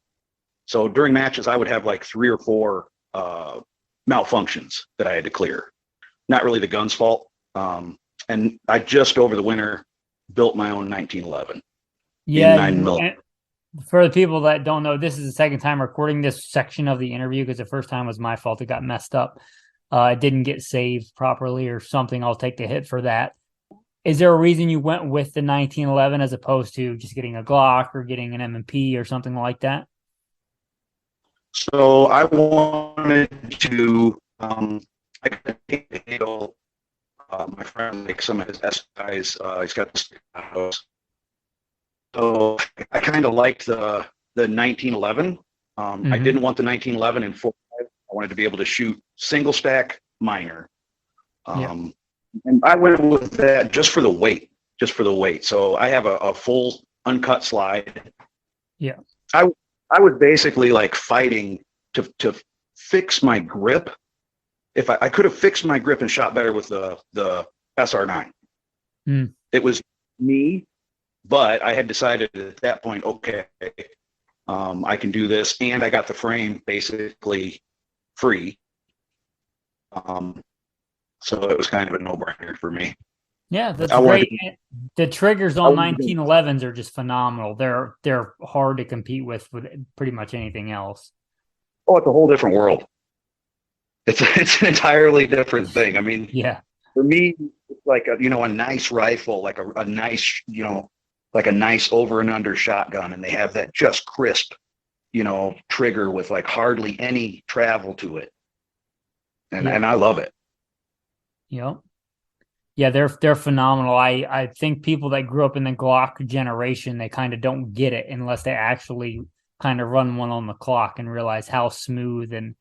[SPEAKER 3] So during matches, I would have like 3 or 4 malfunctions that I had to clear. Not really the gun's fault. And I just over the winter built my own 1911 in
[SPEAKER 1] Yeah,
[SPEAKER 3] 9mm.
[SPEAKER 1] for the people that don't know, this is the second time recording this section of the interview because the first time was my fault. It got messed up. It didn't get saved properly or something. I'll take the hit for that. Is there a reason you went with the 1911 as opposed to just getting a Glock or getting an M&P or something like that?
[SPEAKER 3] So I wanted to, I could handle my friend like some of his S guys. He's got this house. So I kind of liked the 1911. I didn't want the 1911 in 4.5. I wanted to be able to shoot single stack minor. And I went with that just for the weight, So I have a full uncut slide.
[SPEAKER 1] Yeah.
[SPEAKER 3] I was basically like fighting to fix my grip. If I could have fixed my grip and shot better with the SR9. It was me, but I had decided at that point, okay, I can do this, and I got the frame basically free. So it was kind of a no-brainer for me.
[SPEAKER 1] Yeah, that's great. The triggers on 1911s are just phenomenal. They're hard to compete with pretty much anything else.
[SPEAKER 3] Oh, it's a whole different world. It's an entirely different thing. I mean,
[SPEAKER 1] yeah,
[SPEAKER 3] for me, it's like a nice rifle, like a nice, like a nice over and under shotgun, and they have that just crisp, trigger with like hardly any travel to it. And I love it.
[SPEAKER 1] Yep. Yeah, they're phenomenal. I think people that grew up in the Glock generation, they kind of don't get it unless they actually kind of run one on the clock and realize how smooth and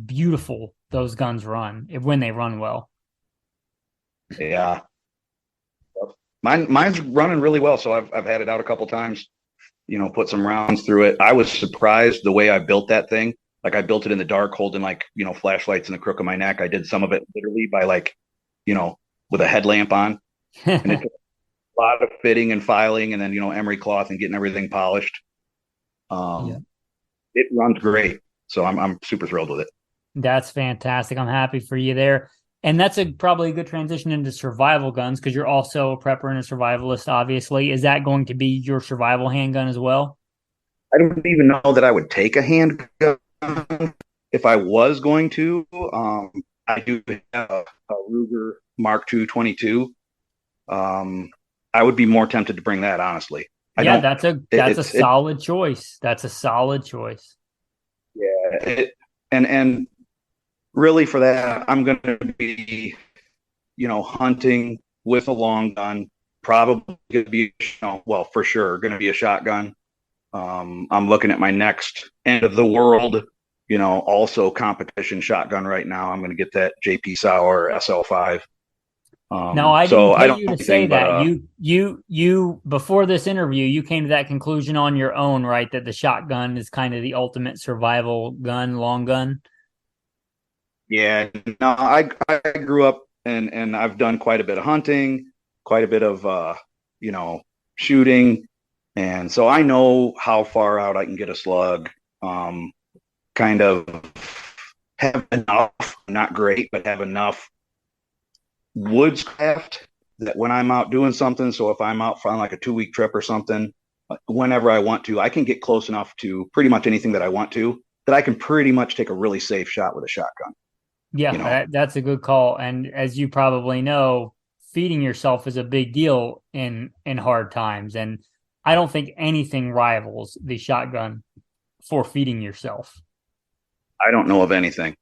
[SPEAKER 1] beautiful those guns run when they run well.
[SPEAKER 3] Yeah. Mine's running really well. So I've had it out a couple times, put some rounds through it. I was surprised the way I built that thing. Like I built it in the dark, holding like, flashlights in the crook of my neck. I did some of it literally by like, with a headlamp on, and it took a lot of fitting and filing, and then emery cloth and getting everything polished. It runs great, so I'm super thrilled with it.
[SPEAKER 1] That's fantastic. I'm happy for you there, and that's probably a good transition into survival guns because you're also a prepper and a survivalist. Obviously, is that going to be your survival handgun as well?
[SPEAKER 3] I don't even know that I would take a handgun if I was going to. I do have a Ruger Mark II 22. I would be more tempted to bring that, honestly.
[SPEAKER 1] That's a solid choice. That's a solid choice.
[SPEAKER 3] Yeah, and really for that, I'm going to be, hunting with a long gun. Probably going to be, for sure, going to be a shotgun. I'm looking at my next end of the world. Also competition shotgun right now. I'm going to get that JP Sauer SL5.
[SPEAKER 1] No, I didn't tell you to say that. You before this interview, you came to that conclusion on your own, right? That the shotgun is kind of the ultimate survival gun, long gun.
[SPEAKER 3] Yeah, no, I grew up and I've done quite a bit of hunting, quite a bit of shooting, and so I know how far out I can get a slug. Kind of have enough, not great, but have enough woodscraft that when I'm out doing something, so if I'm out for like a 2-week trip or something, whenever I want to, I can get close enough to pretty much anything that I want to, that I can pretty much take a really safe shot with a shotgun.
[SPEAKER 1] Yeah, that's a good call. And as you probably know, feeding yourself is a big deal in hard times. And I don't think anything rivals the shotgun for feeding yourself.
[SPEAKER 3] I don't know of anything.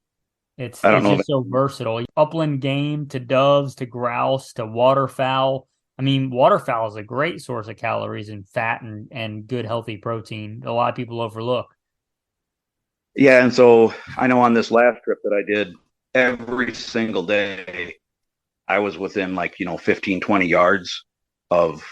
[SPEAKER 1] It's just so versatile. Upland game to doves to grouse to waterfowl. I mean, waterfowl is a great source of calories and fat and good healthy protein. A lot of people overlook.
[SPEAKER 3] Yeah, and so I know on this last trip that I did, every single day I was within like 15, 20 yards of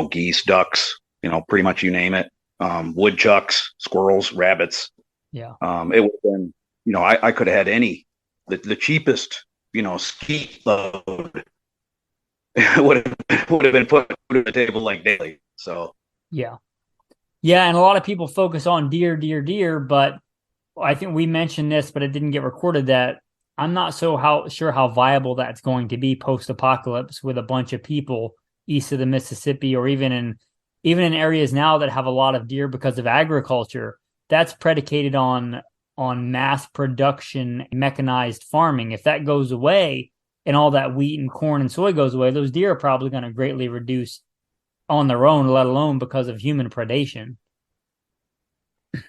[SPEAKER 3] geese, ducks, pretty much you name it, woodchucks, squirrels, rabbits.
[SPEAKER 1] Yeah.
[SPEAKER 3] It would have been, I could have had the cheapest, skeet load would have been put on the table like daily. So
[SPEAKER 1] Yeah. Yeah, and a lot of people focus on deer, deer, deer, but I think we mentioned this, but it didn't get recorded that I'm not sure how viable that's going to be post-apocalypse with a bunch of people east of the Mississippi or even in areas now that have a lot of deer because of agriculture. That's predicated on mass production, mechanized farming. If that goes away and all that wheat and corn and soy goes away, those deer are probably going to greatly reduce on their own, let alone because of human predation.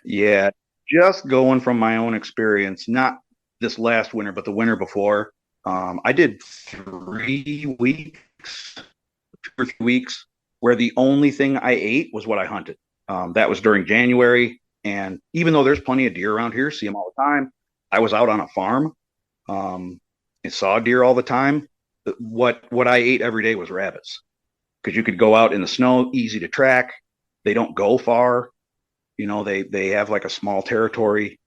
[SPEAKER 2] Yeah, just going from my own experience, not this last winter, but the winter before, I did 3 weeks, 2 or 3 weeks, where the only thing I ate was what I hunted. That was during January, and even though there's plenty of deer around here, see them all the time, I was out on a farm and saw deer all the time. What I ate every day was rabbits because you could go out in the snow, easy to track. They don't go far. They have like a small territory.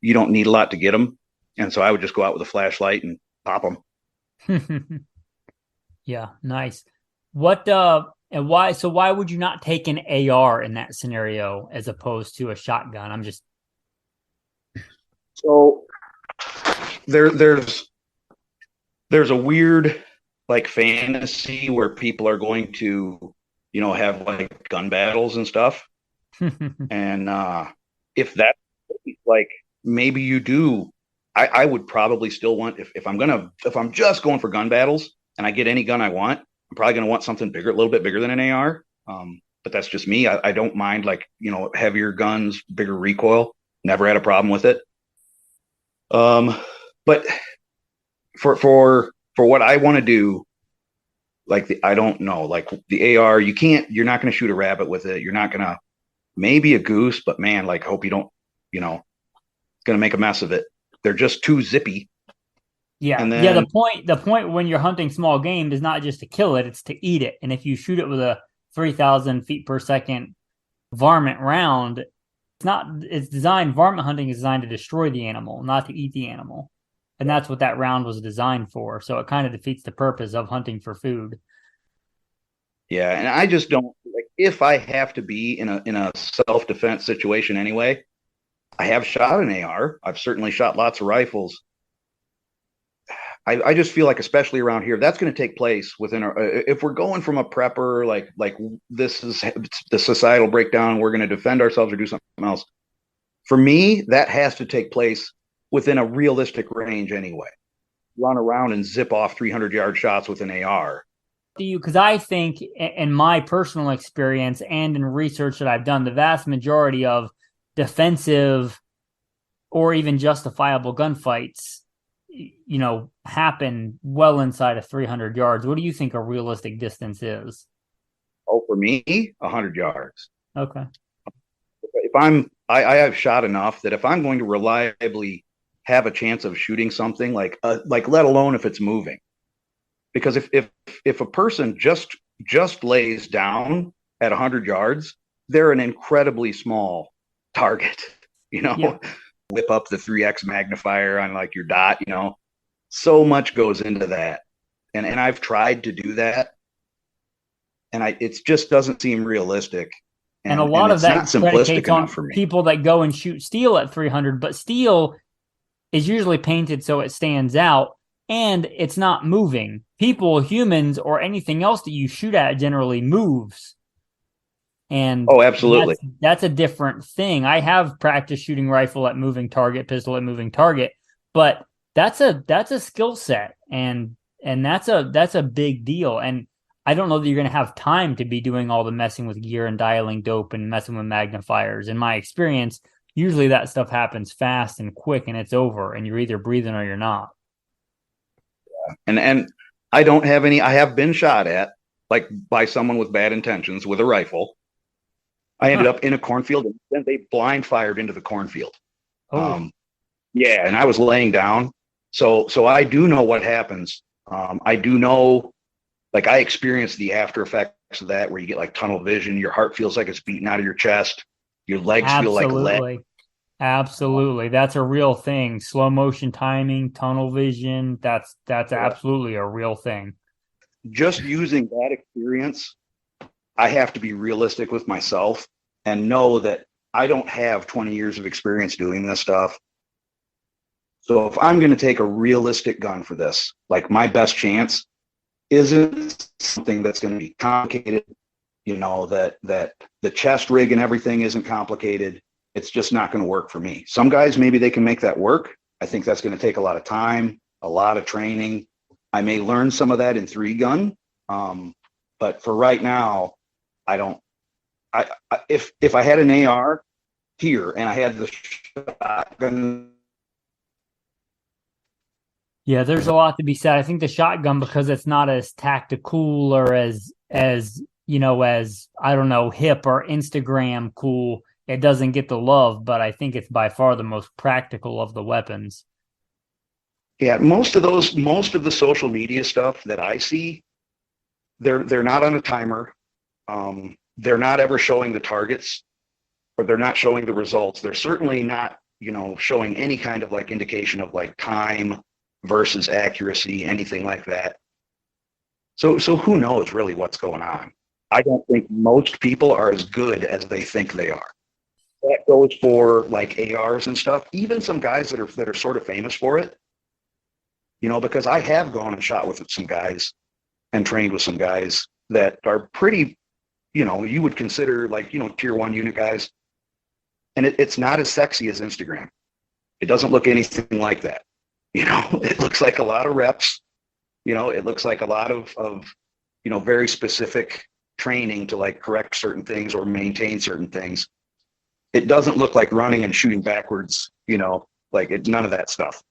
[SPEAKER 2] You don't need a lot to get them, and so I would just go out with a flashlight and pop them.
[SPEAKER 1] Yeah, nice. What and why would you not take an AR in that scenario as opposed to a shotgun? I'm just
[SPEAKER 2] So there's a weird like fantasy where people are going to have like gun battles and stuff, and if that like maybe you do, I would probably still want if I'm just going for gun battles and I get any gun I want, I'm probably gonna want something bigger, a little bit bigger than an AR. But that's just me. I don't mind like heavier guns, bigger recoil. Never had a problem with it. But for what I want to do, like I don't know, like the AR, you're not going to shoot a rabbit with it. You're not going to, maybe a goose, but man, like hope you don't, going to make a mess of it. They're just too zippy.
[SPEAKER 1] yeah.
[SPEAKER 2] And
[SPEAKER 1] Yeah,
[SPEAKER 2] then,
[SPEAKER 1] the point when you're hunting small game is not just to kill it, it's to eat it. And if you shoot it with a 3,000 feet per second varmint round, varmint hunting is designed to destroy the animal, not to eat the animal. And that's what that round was designed for. So it kind of defeats the purpose of hunting for food.
[SPEAKER 2] yeah, and I just don't like if I have to be in a self defense situation anyway. I have shot an AR. I've certainly shot lots of rifles. I just feel like, especially around here, that's going to take place within our. If we're going from a prepper, like this is the societal breakdown, we're going to defend ourselves or do something else. For me, that has to take place within a realistic range anyway. Run around and zip off 300-yard shots with an AR.
[SPEAKER 1] Do you? Because I think, in my personal experience and in research that I've done, the vast majority of defensive or even justifiable gunfights happen well inside of 300 yards. What do you think a realistic distance is?
[SPEAKER 2] Oh, for me, 100 yards.
[SPEAKER 1] Okay.
[SPEAKER 2] I have shot enough that if I'm going to reliably have a chance of shooting something like let alone if it's moving, because if a person just lays down at 100 yards, they're an incredibly small target. Yeah. Whip up the 3x magnifier on like your dot. So much goes into that, and I've tried to do that, and it just doesn't seem realistic.
[SPEAKER 1] And a lot of that predicates on
[SPEAKER 2] for me.
[SPEAKER 1] People that go and shoot steel at 300, but steel is usually painted so it stands out and it's not moving. Humans, or anything else that you shoot at generally moves. And
[SPEAKER 2] oh, absolutely.
[SPEAKER 1] That's a different thing. I have practiced shooting rifle at moving target, pistol at moving target, but that's a skill set, and that's a big deal. And I don't know that you're going to have time to be doing all the messing with gear and dialing dope and messing with magnifiers. In my experience, usually that stuff happens fast and quick and it's over and you're either breathing or you're not.
[SPEAKER 2] Yeah. And I don't have any, I have been shot at like by someone with bad intentions with a rifle. I ended up in a cornfield and then they blind fired into the cornfield.
[SPEAKER 1] Oh.
[SPEAKER 2] Yeah. And I was laying down. So I do know what happens. I do know, like I experienced the after effects of that, where you get like tunnel vision, your heart feels like it's beating out of your chest, your legs feel like lead.
[SPEAKER 1] Absolutely. That's a real thing. Slow motion timing, tunnel vision, that's absolutely a real thing.
[SPEAKER 3] just using that experience, I have to be realistic with myself and know that I don't have 20 years of experience doing this stuff. So if I'm going to take a realistic gun for this, like my best chance isn't something that's going to be complicated, that the chest rig and everything isn't complicated. It's just not going to work for me. Some guys, maybe they can make that work. I think that's going to take a lot of time, a lot of training. I may learn some of that in 3-gun. But for right now, I don't, if I had an AR here and I had the shotgun.
[SPEAKER 1] Yeah, there's a lot to be said. I think the shotgun, because it's not as tactical or as I don't know, hip or Instagram cool, it doesn't get the love, but I think it's by far the most practical of the weapons.
[SPEAKER 3] Yeah, most of the social media stuff that I see, they're not on a timer. They're not ever showing the targets, or they're not showing the results. They're certainly not, showing any kind of like indication of like time versus accuracy, anything like that. So who knows really what's going on? I don't think most people are as good as they think they are. That goes for like ARs and stuff. Even some guys that are sort of famous for it, because I have gone and shot with some guys and trained with some guys that are pretty, you would consider like, tier 1 unit guys. And it's not as sexy as Instagram. It doesn't look anything like that. It looks like a lot of reps. It looks like a lot of very specific training to like correct certain things or maintain certain things. It doesn't look like running and shooting backwards, like it's none of that stuff.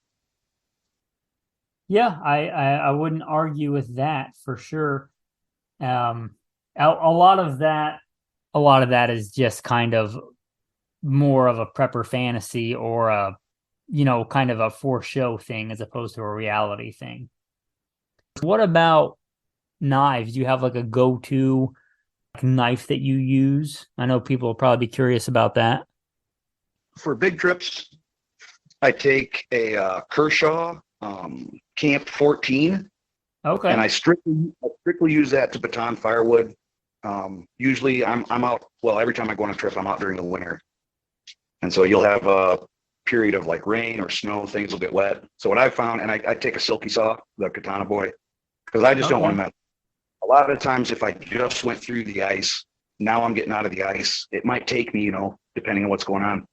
[SPEAKER 1] Yeah, I wouldn't argue with that for sure. A lot of that is just kind of more of a prepper fantasy or a kind of a for show thing as opposed to a reality thing. What about knives? Do you have like a go-to knife that you use? I know people will probably be curious about that.
[SPEAKER 3] For big trips, I take a Kershaw Camp 14.
[SPEAKER 1] Okay.
[SPEAKER 3] And I strictly use that to baton firewood. Usually I'm out, well, every time I go on a trip, I'm out during the winter. And so you'll have a period of like rain or snow, things will get wet. So what I found, and I take a silky saw, the Katana Boy, because I just don't want to mess. A lot of times if I just went through the ice, now I'm getting out of the ice. It might take me, depending on what's going on,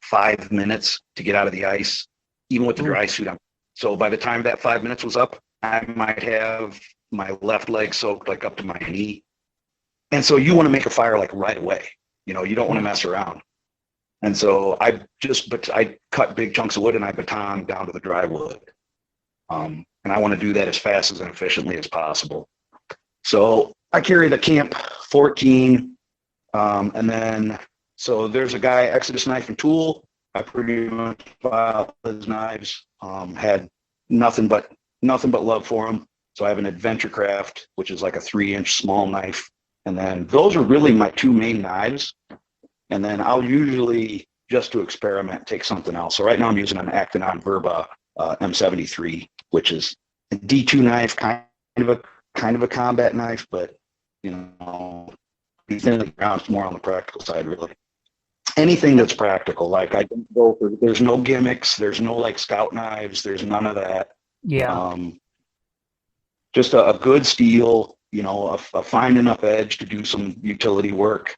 [SPEAKER 3] 5 minutes to get out of the ice, even with the dry suit on. So by the time that 5 minutes was up, I might have my left leg soaked like up to my knee. And so you want to make a fire like right away. You don't want to mess around. And so I cut big chunks of wood and I baton down to the dry wood. And I want to do that as fast and efficiently as possible. So I carry the Camp 14. And then, so there's a guy, Exodus Knife and Tool. I pretty much bought his knives, had nothing but love for them. So I have an Adventure Craft, which is like a 3-inch small knife. And then those are really my 2 main knives. And then I'll usually, just to experiment, take something else. So right now I'm using an Actinon Verba M73, which is a D2 knife, kind of a combat knife, but thinly ground, more on the practical side, really. Anything that's practical, like I don't go for, there's no gimmicks, there's no like scout knives, there's none of that.
[SPEAKER 1] Yeah.
[SPEAKER 3] Just a good steel, a fine enough edge to do some utility work.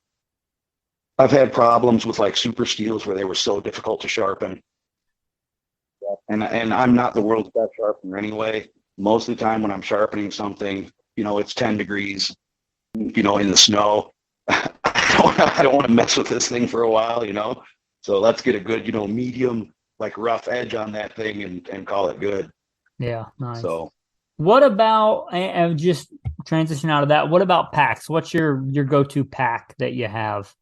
[SPEAKER 3] I've had problems with like super steels where they were so difficult to sharpen. And I'm not the world's best sharpener anyway. Most of the time when I'm sharpening something, it's 10 degrees, in the snow. I don't want to mess with this thing for a while, So let's get a good, medium, like rough edge on that thing and call it good.
[SPEAKER 1] Yeah, nice.
[SPEAKER 3] So
[SPEAKER 1] what about, and just transition out of that, what about packs? What's your go-to pack that you have?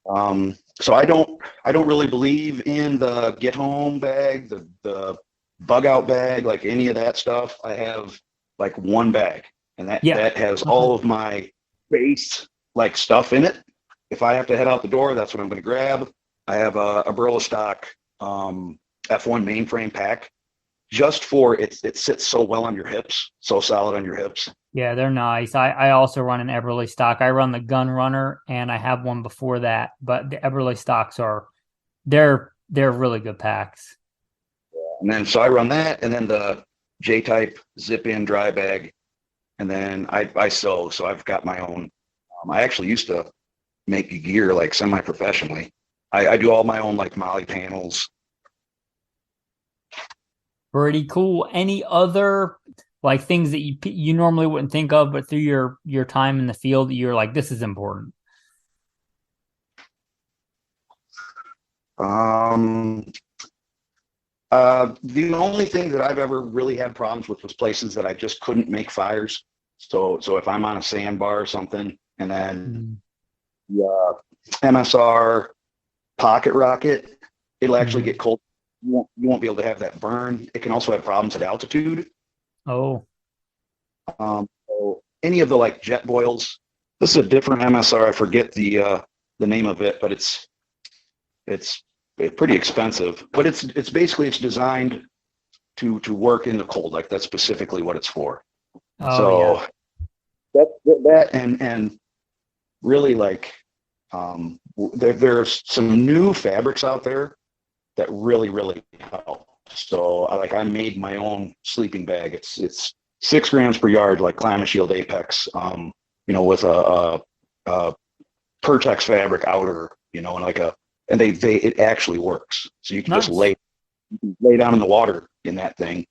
[SPEAKER 3] So I don't really believe in the get home bag, the bug out bag, like any of that stuff. I have like one bag, and that has all of my base like stuff in it. If I have to head out the door, that's what I'm going to grab. I have a Burla stock F1 mainframe pack, just for it sits so well on your hips, so solid on your hips.
[SPEAKER 1] Yeah, they're nice. I also run an Eberly stock. I run the Gun Runner, and I have one before that. But the Eberly stocks they're really good packs.
[SPEAKER 3] And then so I run that, and then the J-type zip-in dry bag, and then I sew. So I've got my own. I actually used to make gear like semi-professionally. I do all my own like molly panels.
[SPEAKER 1] Pretty cool. Any other like things that you normally wouldn't think of, but through your time in the field, you're like, this is important.
[SPEAKER 3] The only thing that I've ever really had problems with was places that I just couldn't make fires. So if I'm on a sandbar or something, and then the MSR pocket rocket, it'll actually get cold. You won't be able to have that burn. It can also have problems at altitude.
[SPEAKER 1] Oh.
[SPEAKER 3] So any of the like jet boils. This is a different MSR. I forget the name of it, but it's pretty expensive. But it's basically designed to work in the cold. Like that's specifically what it's for.
[SPEAKER 1] Oh,
[SPEAKER 3] so
[SPEAKER 1] yeah.
[SPEAKER 3] that and really like there's some new fabrics out there that really help. So I made my own sleeping bag. It's 6 grams per yard, like Climate Shield Apex, with a Pertex fabric outer, and it actually works. So you can just lay down in the water in that thing,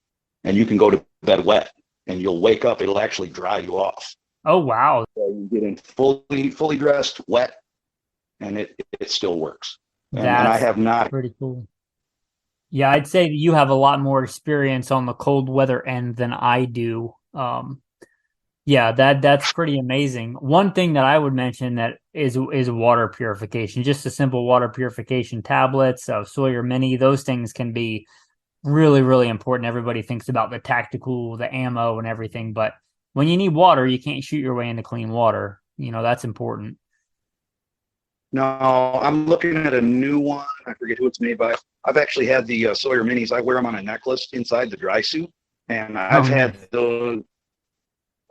[SPEAKER 3] and you can go to bed wet, and you'll wake up. It'll actually dry you off.
[SPEAKER 1] Oh, wow.
[SPEAKER 3] So you get in fully dressed, wet, and it still works. And I have not.
[SPEAKER 1] Pretty cool. Yeah, I'd say that you have a lot more experience on the cold weather end than I do. Yeah, that's pretty amazing. One thing that I would mention that is water purification. Just a simple water purification tablets, Sawyer Mini. Those things can be really important. Everybody thinks about the tactical, the ammo, and everything, but when you need water, you can't shoot your way into clean water. That's important.
[SPEAKER 3] No, I'm looking at a new one. I forget who it's made by. I've actually had the Sawyer Minis. I wear them on a necklace inside the dry suit, and I've had those.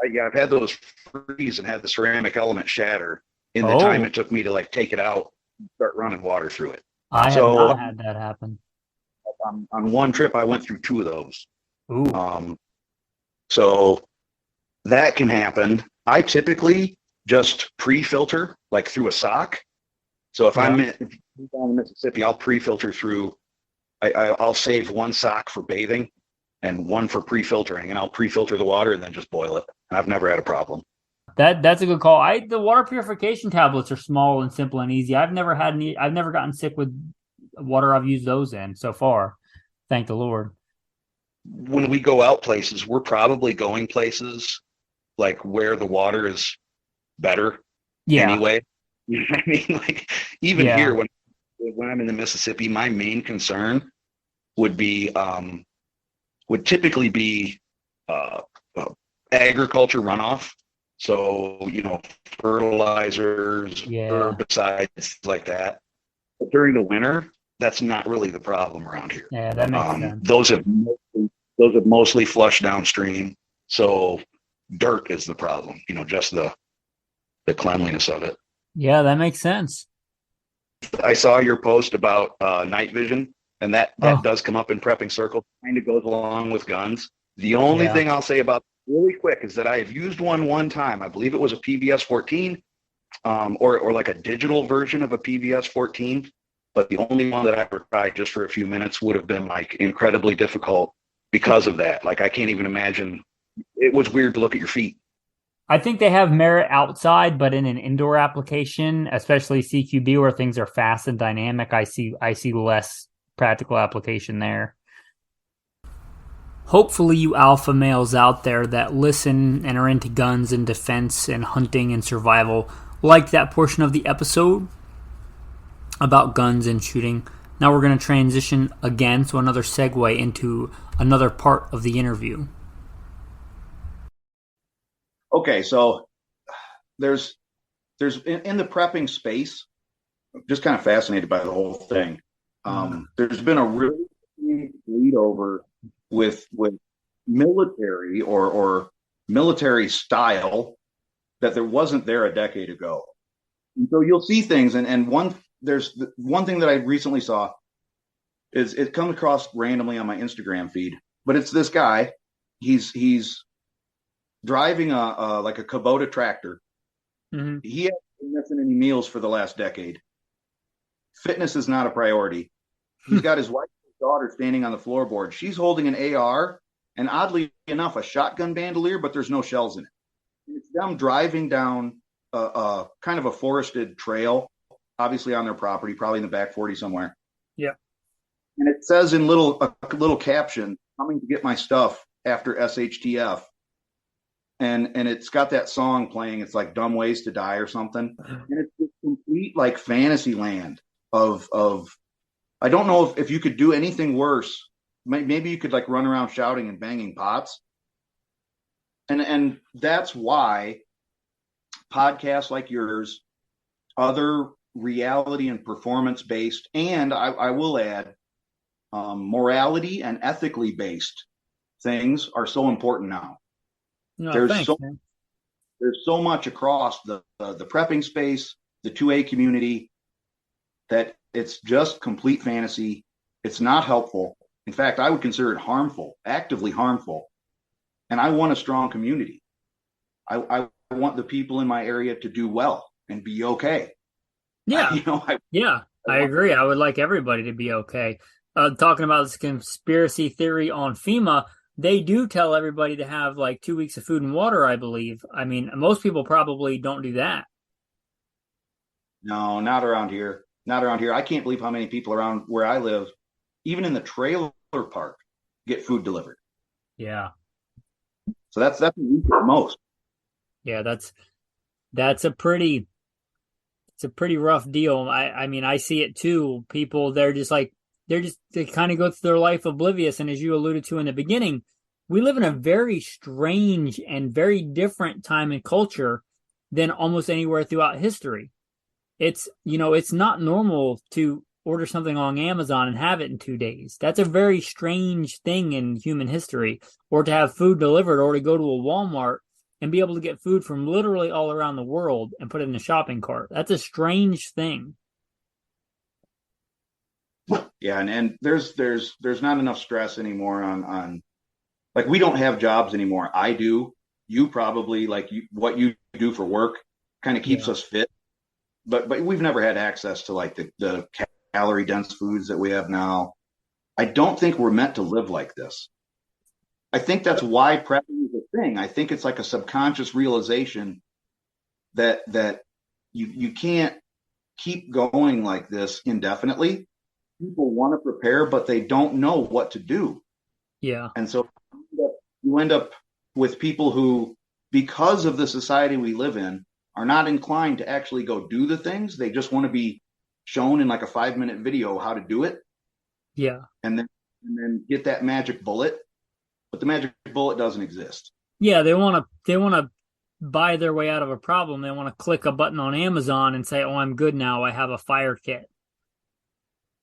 [SPEAKER 3] I've had those freeze and had the ceramic element shatter in the time it took me to like take it out and start running water through it.
[SPEAKER 1] I have not had that happen.
[SPEAKER 3] On one trip, I went through 2 of those.
[SPEAKER 1] Ooh.
[SPEAKER 3] So that can happen. I typically just pre-filter like through a sock. So if I'm down in Mississippi, I'll pre-filter through. I'll save 1 sock for bathing and 1 for pre-filtering, and I'll pre-filter the water and then just boil it. And I've never had a problem.
[SPEAKER 1] That's a good call. The water purification tablets are small and simple and easy. I've never gotten sick with water I've used those in so far. Thank the Lord.
[SPEAKER 3] When we go out places, we're probably going places like where the water is better anyway. You know what I mean? Like even here when I'm in the Mississippi, my main concern would typically be agriculture runoff. So, fertilizers, herbicides, like that. But during the winter, that's not really the problem around here.
[SPEAKER 1] Yeah, that makes sense.
[SPEAKER 3] Those have mostly flushed downstream. So dirt is the problem, just the cleanliness of it.
[SPEAKER 1] Yeah, that makes sense.
[SPEAKER 3] I saw your post about night vision, and that does come up in prepping circles. Kind of goes along with guns. The only thing I'll say about really quick is that I have used one time. I believe it was a PVS 14, or like a digital version of a PVS 14. But the only one that I ever tried just for a few minutes would have been like incredibly difficult because of that. Like I can't even imagine. It was weird to look at your feet.
[SPEAKER 1] I think they have merit outside, but in an indoor application, especially CQB where things are fast and dynamic, I see less practical application there. Hopefully you alpha males out there that listen and are into guns and defense and hunting and survival like that portion of the episode about guns and shooting. Now we're going to transition again, so another segue into another part of the interview.
[SPEAKER 2] Okay, so there's in the prepping space, I'm just kind of fascinated by the whole thing. There's been a really big bleed over with military or military style that there wasn't there a decade ago. And so you'll see things, and there's one thing that I recently saw is it comes across randomly on my Instagram feed, but it's this guy. He's driving like a Kubota tractor.
[SPEAKER 1] Mm-hmm.
[SPEAKER 2] He hasn't been missing any meals for the last decade. Fitness is not a priority. He's got his wife and his daughter standing on the floorboard. She's holding an AR and, oddly enough, a shotgun bandolier, but there's no shells in it. It's them driving down a kind of a forested trail, obviously on their property, probably in the back 40 somewhere.
[SPEAKER 1] Yeah.
[SPEAKER 2] And it says in a little caption, "Coming to get my stuff after SHTF." And it's got that song playing. It's like "Dumb Ways to Die" or something. And it's this complete like fantasy land of I don't know if you could do anything worse. Maybe you could like run around shouting and banging pots. And that's why podcasts like yours, other reality and performance based, and I will add morality and ethically based things are so important now.
[SPEAKER 1] No,
[SPEAKER 2] there's
[SPEAKER 1] thanks, man.
[SPEAKER 2] There's so much across the prepping space, the 2A community, that it's just complete fantasy. It's not helpful. In fact, I would consider it harmful, actively harmful. And I want a strong community. I want the people in my area to do well and be okay.
[SPEAKER 1] Yeah. I agree. I would like everybody to be okay. Talking about this conspiracy theory on FEMA, they do tell everybody to have like 2 weeks of food and water, I believe. I mean, most people probably don't do that.
[SPEAKER 2] No, not around here. Not around here. I can't believe how many people around where I live, even in the trailer park, get food delivered.
[SPEAKER 1] Yeah.
[SPEAKER 2] So that's the most.
[SPEAKER 1] Yeah, that's a pretty rough deal. I mean, I see it too. People, they kind of go through their life oblivious. And as you alluded to in the beginning, we live in a very strange and very different time and culture than almost anywhere throughout history. It's not normal to order something on Amazon and have it in 2 days. That's a very strange thing in human history. Or to have food delivered, or to go to a Walmart and be able to get food from literally all around the world and put it in a shopping cart. That's a strange thing.
[SPEAKER 2] Yeah, and there's not enough stress anymore on like, we don't have jobs anymore. I do. You probably, like, what you do for work kind of keeps us fit. But we've never had access to like the calorie dense foods that we have now. I don't think we're meant to live like this. I think that's why prepping is a thing. I think it's like a subconscious realization that you can't keep going like this indefinitely. People want to prepare, but they don't know what to do.
[SPEAKER 1] Yeah.
[SPEAKER 2] And so you end up with people who, because of the society we live in, are not inclined to actually go do the things. They just want to be shown in like a 5-minute video how to do it.
[SPEAKER 1] Yeah.
[SPEAKER 2] And then get that magic bullet. But the magic bullet doesn't exist.
[SPEAKER 1] Yeah, they want to buy their way out of a problem. They want to click a button on Amazon and say, "Oh, I'm good now. I have a fire kit."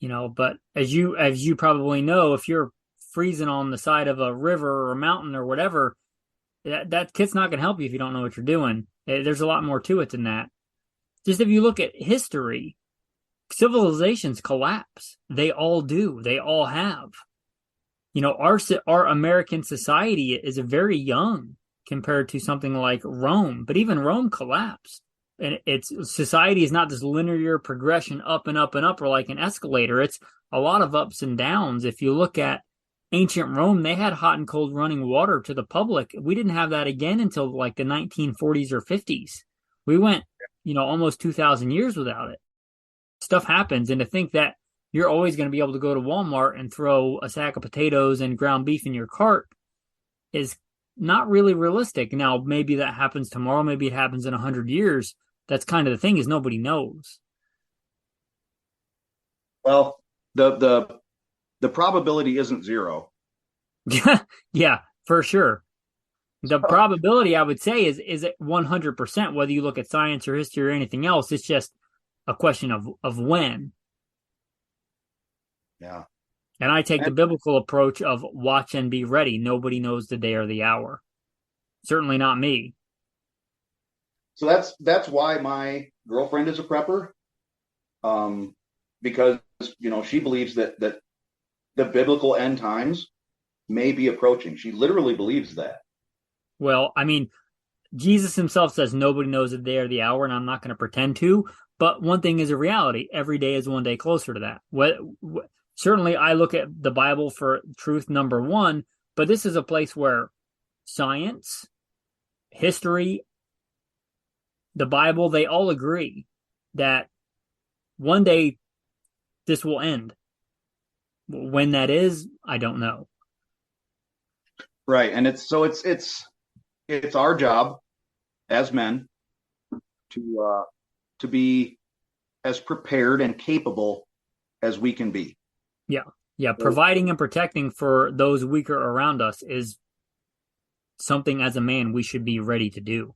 [SPEAKER 1] But as you probably know, if you're freezing on the side of a river or a mountain or whatever, that kit's not going to help you if you don't know what you're doing. There's a lot more to it than that. Just if you look at history, civilizations collapse. They all do. They all have. Our American society is very young compared to something like Rome, but even Rome collapsed. And society is not this linear progression up and up and up, or like an escalator. It's a lot of ups and downs. If you look at ancient Rome, they had hot and cold running water to the public. We didn't have that again until like the 1940s or 50s. We went, almost 2,000 years without it. Stuff happens. And to think that you're always going to be able to go to Walmart and throw a sack of potatoes and ground beef in your cart is not really realistic. Now, maybe that happens tomorrow. Maybe it happens in 100 years. That's kind of the thing, is nobody knows.
[SPEAKER 2] Well, the probability isn't zero.
[SPEAKER 1] Yeah, for sure. The probability, I would say, is at 100%, whether you look at science or history or anything else. It's just a question of when.
[SPEAKER 2] Yeah.
[SPEAKER 1] And I take the biblical approach of watch and be ready. Nobody knows the day or the hour. Certainly not me.
[SPEAKER 2] So that's why my girlfriend is a prepper, because she believes that the biblical end times may be approaching. She literally believes that.
[SPEAKER 1] Well, I mean, Jesus himself says nobody knows the day or the hour, and I'm not going to pretend to. But one thing is a reality: every day is one day closer to that. Certainly, I look at the Bible for truth number one, but this is a place where science, history, the Bible, they all agree that one day this will end. When that is, I don't know.
[SPEAKER 2] Right, and it's our job as men to be as prepared and capable as we can be.
[SPEAKER 1] Yeah. Providing and protecting for those weaker around us is something as a man we should be ready to do.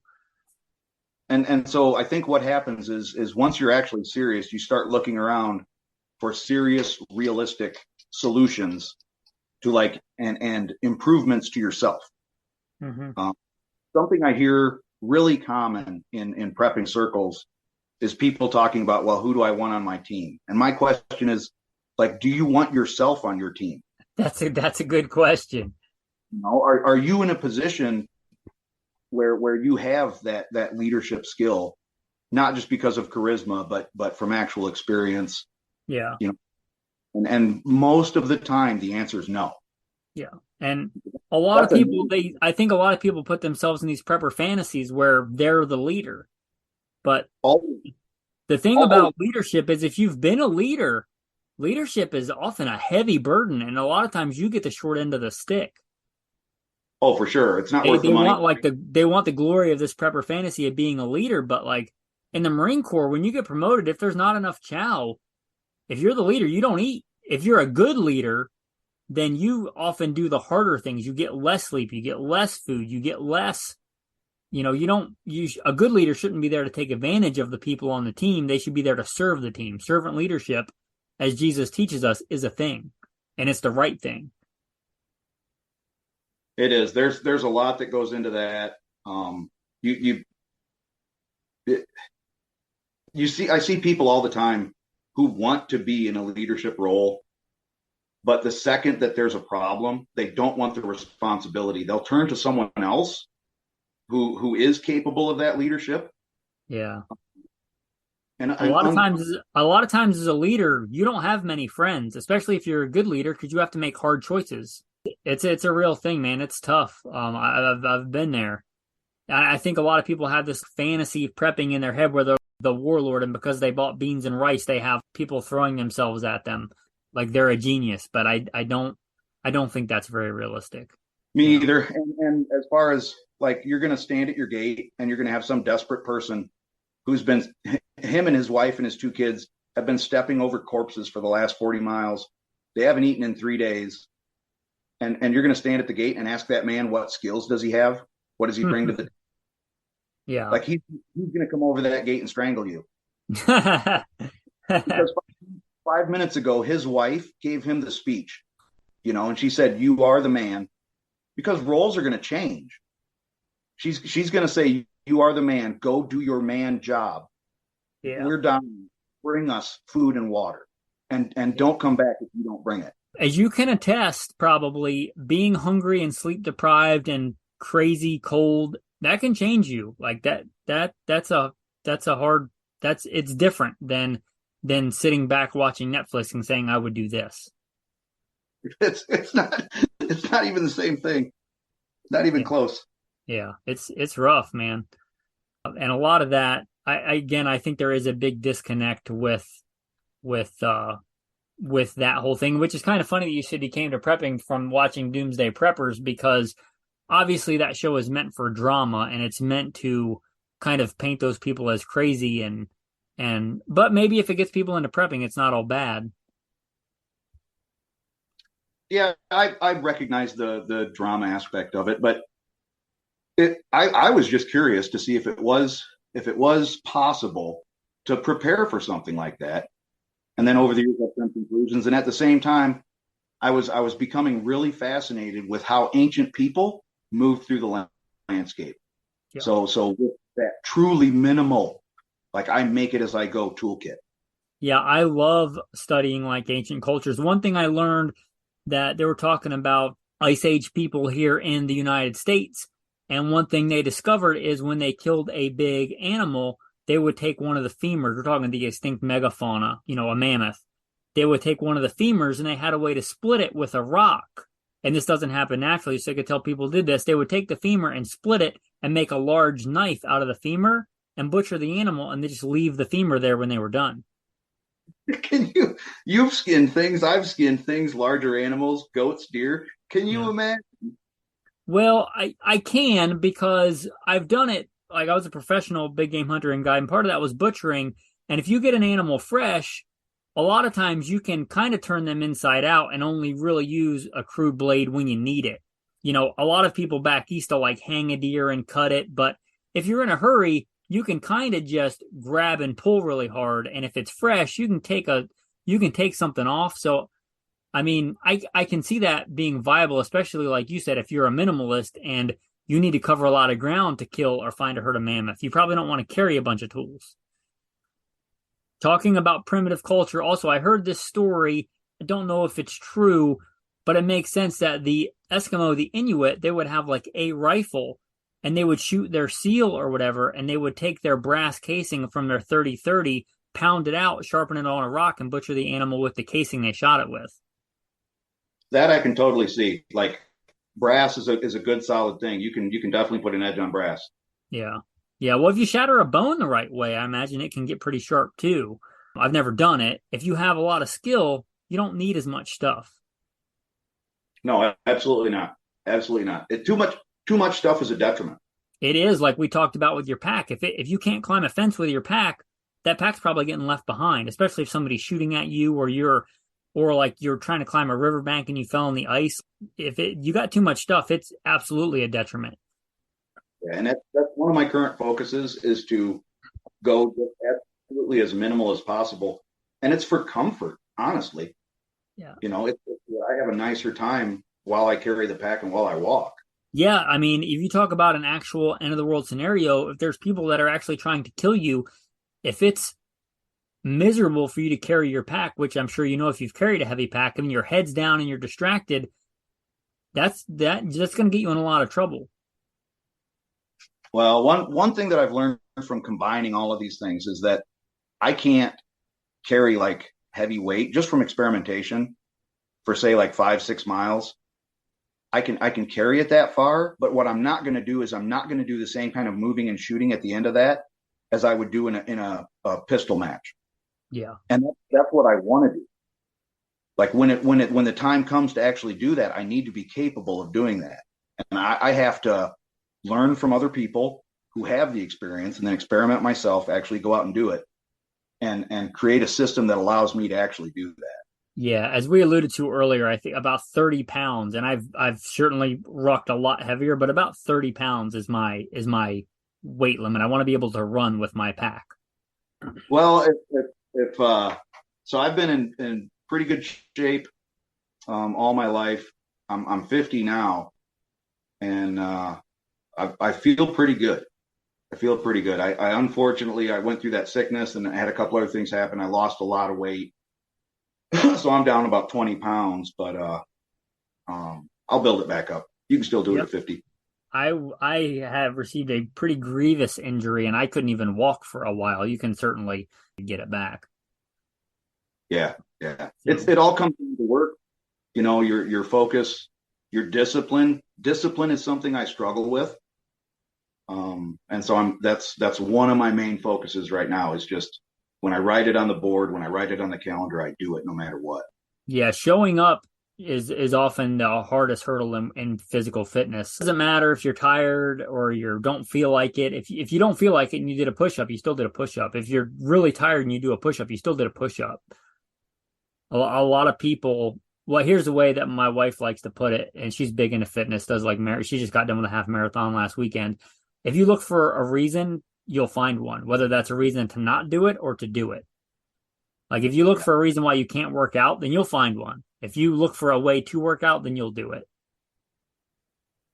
[SPEAKER 2] And so I think what happens is once you're actually serious, you start looking around for serious, realistic solutions to and improvements to yourself.
[SPEAKER 1] Mm-hmm.
[SPEAKER 2] Something I hear really common in prepping circles is people talking about, well, who do I want on my team? And my question is, do you want yourself on your team?
[SPEAKER 1] That's a good question.
[SPEAKER 2] Are you in a position where you have that leadership skill, not just because of charisma, but from actual experience?
[SPEAKER 1] Yeah.
[SPEAKER 2] And most of the time the answer is no.
[SPEAKER 1] Yeah. And a lot of people, I think a lot of people put themselves in these prepper fantasies where they're the leader. But the thing about leadership is if you've been a leader, leadership is often a heavy burden. And a lot of times you get the short end of the stick.
[SPEAKER 2] Oh, for sure. It's not worth the money.
[SPEAKER 1] They want the glory of this prepper fantasy of being a leader. But in the Marine Corps, when you get promoted, if there's not enough chow, if you're the leader, you don't eat. If you're a good leader, then you often do the harder things. You get less sleep, you get less food, you get less, a good leader shouldn't be there to take advantage of the people on the team. They should be there to serve the team. Servant leadership, as Jesus teaches us, is a thing, and it's the right thing.
[SPEAKER 2] It is. There's a lot that goes into that. I see people all the time who want to be in a leadership role, but the second that there's a problem, they don't want the responsibility. They'll turn to someone else who is capable of that leadership.
[SPEAKER 1] Yeah. And a lot of times as a leader, you don't have many friends, especially if you're a good leader, because you have to make hard choices. It's a real thing, man. It's tough. I've been there. I think a lot of people have this fantasy of prepping in their head where they're the warlord, and because they bought beans and rice, they have people throwing themselves at them like they're a genius. But I don't think that's very realistic.
[SPEAKER 2] Me either. And as far as you're going to stand at your gate and you're going to have some desperate person who's been, him and his wife and his two kids have been stepping over corpses for the last 40 miles. They haven't eaten in 3 days. And you're going to stand at the gate and ask that man, what skills does he have? What does he bring to the
[SPEAKER 1] Yeah.
[SPEAKER 2] he's going to come over that gate and strangle you. Because 5 minutes ago, his wife gave him the speech, and she said, "You are the man," because roles are going to change. She's going to say, "You are the man. Go do your man job.
[SPEAKER 1] Yeah.
[SPEAKER 2] We're done. Bring us food and water, and don't come back if you don't bring it."
[SPEAKER 1] As you can attest, probably being hungry and sleep deprived and crazy cold, that can change you. It's different than sitting back watching Netflix and saying I would do this.
[SPEAKER 2] It's not even the same thing. Not even close.
[SPEAKER 1] Yeah, it's rough, man. And a lot of that, I think there is a big disconnect with that whole thing, which is kind of funny that you said you came to prepping from watching Doomsday Preppers, because obviously that show is meant for drama and it's meant to kind of paint those people as crazy but maybe if it gets people into prepping, it's not all bad.
[SPEAKER 2] Yeah, I recognize the drama aspect of it, but I was just curious to see if it was possible to prepare for something like that. And then over the years, I've done conclusions. And at the same time, I was becoming really fascinated with how ancient people moved through the landscape.
[SPEAKER 1] Yeah.
[SPEAKER 2] So with that truly minimal, like I make it as I go toolkit.
[SPEAKER 1] Yeah, I love studying like ancient cultures. One thing I learned that they were talking about Ice Age people here in the United States, and one thing they discovered is when they killed a big animal, they would take one of the femurs. We're talking the extinct megafauna, a mammoth. They would take one of the femurs and they had a way to split it with a rock. And this doesn't happen naturally, so I could tell people did this. They would take the femur and split it and make a large knife out of the femur and butcher the animal, and they just leave the femur there when they were done.
[SPEAKER 2] You've skinned things, I've skinned things, larger animals, goats, deer. Can you imagine?
[SPEAKER 1] Well, I can because I've done it. Like I was a professional big game hunter and guide, and part of that was butchering. And if you get an animal fresh, a lot of times you can kind of turn them inside out and only really use a crude blade when you need it. A lot of people back east will like hang a deer and cut it, but if you're in a hurry, you can kind of just grab and pull really hard. And if it's fresh, you can take something off. So, I mean, I can see that being viable, especially like you said, if you're a minimalist and you need to cover a lot of ground to kill or find a herd of mammoth, you probably don't want to carry a bunch of tools. Talking about primitive culture, also, I heard this story. I don't know if it's true, but it makes sense that the Eskimo, the Inuit, they would have like a rifle and they would shoot their seal or whatever, and they would take their brass casing from their 30-30, pound it out, sharpen it on a rock, and butcher the animal with the casing they shot it with.
[SPEAKER 2] That I can totally see. Like brass is a good solid thing. You can definitely put an edge on brass.
[SPEAKER 1] Yeah. Yeah, well, if you shatter a bone the right way, I imagine it can get pretty sharp too. I've never done it. If you have a lot of skill, you don't need as much stuff.
[SPEAKER 2] No, absolutely not. Absolutely not. Too much stuff is a detriment.
[SPEAKER 1] It is like we talked about with your pack. If you can't climb a fence with your pack, that pack's probably getting left behind, especially if somebody's shooting at you or like you're trying to climb a riverbank and you fell in the ice. If you got too much stuff, it's absolutely a detriment.
[SPEAKER 2] Yeah, and that's one of my current focuses is to go just absolutely as minimal as possible. And it's for comfort, honestly.
[SPEAKER 1] Yeah.
[SPEAKER 2] I have a nicer time while I carry the pack and while I walk.
[SPEAKER 1] Yeah, I mean, if you talk about an actual end of the world scenario, if there's people that are actually trying to kill you, if it's miserable for you to carry your pack, which I'm sure if you've carried a heavy pack and your head's down and you're distracted, that's going to get you in a lot of trouble.
[SPEAKER 2] Well, one thing that I've learned from combining all of these things is that I can't carry like heavy weight just from experimentation for say like 5-6 miles. I can carry it that far, but what I'm not going to do is I'm not going to do the same kind of moving and shooting at the end of that as I would do in a pistol match.
[SPEAKER 1] Yeah.
[SPEAKER 2] And that's what I want to do. Like when the time comes to actually do that, I need to be capable of doing that. And I have to learn from other people who have the experience and then experiment myself, actually go out and do it and create a system that allows me to actually do that.
[SPEAKER 1] Yeah, as we alluded to earlier, I think about 30 pounds, and I've certainly rucked a lot heavier, but about 30 pounds is my weight limit. I want to be able to run with my pack.
[SPEAKER 2] Well, so I've been in pretty good shape all my life. I'm 50 now, and I feel pretty good. I unfortunately I went through that sickness and I had a couple other things happen. I lost a lot of weight. So I'm down about 20 pounds, but I'll build it back up. You can still do it at 50.
[SPEAKER 1] I have received a pretty grievous injury and I couldn't even walk for a while. You can certainly get it back.
[SPEAKER 2] Yeah. It all comes into work. Your focus, your discipline. Discipline is something I struggle with. And so that's one of my main focuses right now is just when I write it on the board, when I write it on the calendar, I do it no matter what.
[SPEAKER 1] Yeah, showing up is often the hardest hurdle in physical fitness. It doesn't matter if you're tired or you don't feel like it. If you don't feel like it and you did a push-up, you still did a push-up. If you're really tired and you do a push-up, you still did a push-up. A lot of people, well, here's the way that my wife likes to put it, and she's big into fitness, she just got done with a half marathon last weekend. If you look for a reason, you'll find one, whether that's a reason to not do it or to do it. Like if you look for a reason why you can't work out, then you'll find one. If you look for a way to work out, then you'll do it.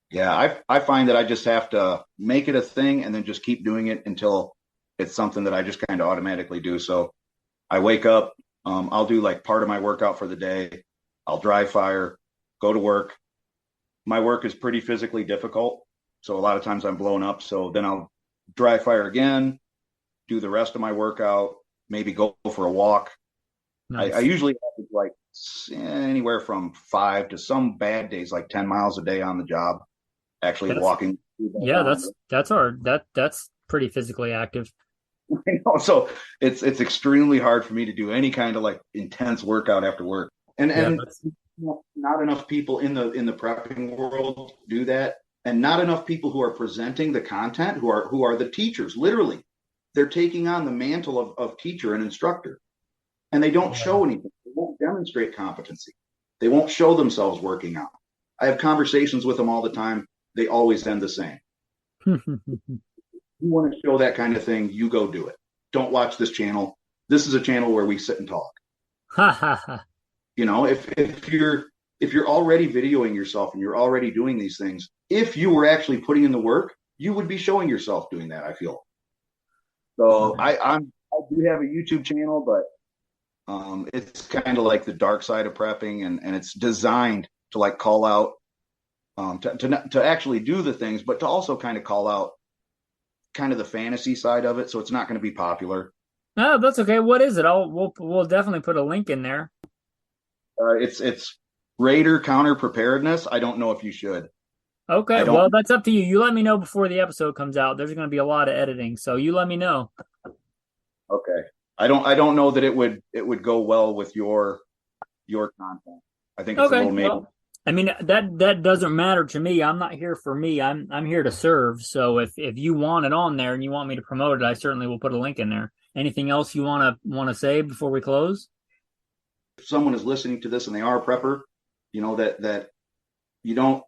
[SPEAKER 2] Yeah, I find that I just have to make it a thing and then just keep doing it until it's something that I just kind of automatically do. So I wake up, I'll do like part of my workout for the day. I'll dry fire, go to work. My work is pretty physically difficult, so a lot of times I'm blown up. So then I'll dry fire again, do the rest of my workout, maybe go for a walk.
[SPEAKER 1] Nice.
[SPEAKER 2] I usually have like anywhere from 5 to some bad days, like 10 miles a day on the job, actually walking.
[SPEAKER 1] Yeah, that's pretty physically active.
[SPEAKER 2] So it's extremely hard for me to do any kind of like intense workout after work. And not enough people in the prepping world do that, and not enough people who are presenting the content who are the teachers. Literally, they're taking on the mantle of teacher and instructor, and they don't show anything. They won't demonstrate competency. They won't show themselves working out. I have conversations with them all the time. They always end the same. You want to show that kind of thing, you go do it. Don't watch this channel. This is a channel where we sit and talk. You know, if you're already videoing yourself and you're already doing these things, if you were actually putting in the work, you would be showing yourself doing that, I feel. So I do have a YouTube channel, but it's kind of like the dark side of prepping, and it's designed to like call out to actually do the things, but to also kind of call out kind of the fantasy side of it. So it's not going to be popular.
[SPEAKER 1] No, that's okay. What is it? We'll definitely put a link in there.
[SPEAKER 2] It's Raider counter preparedness. I don't know if you should.
[SPEAKER 1] Okay, well, that's up to you. You let me know before the episode comes out. There's going to be a lot of editing, so you let me know.
[SPEAKER 2] Okay. I don't know that it would go well with your content. I think it's a little maybe.
[SPEAKER 1] Well, I mean, that doesn't matter to me. I'm not here for me. I'm here to serve. So if you want it on there and you want me to promote it, I certainly will put a link in there. Anything else you want to say before we close?
[SPEAKER 2] If someone is listening to this and they are a prepper, you know that you don't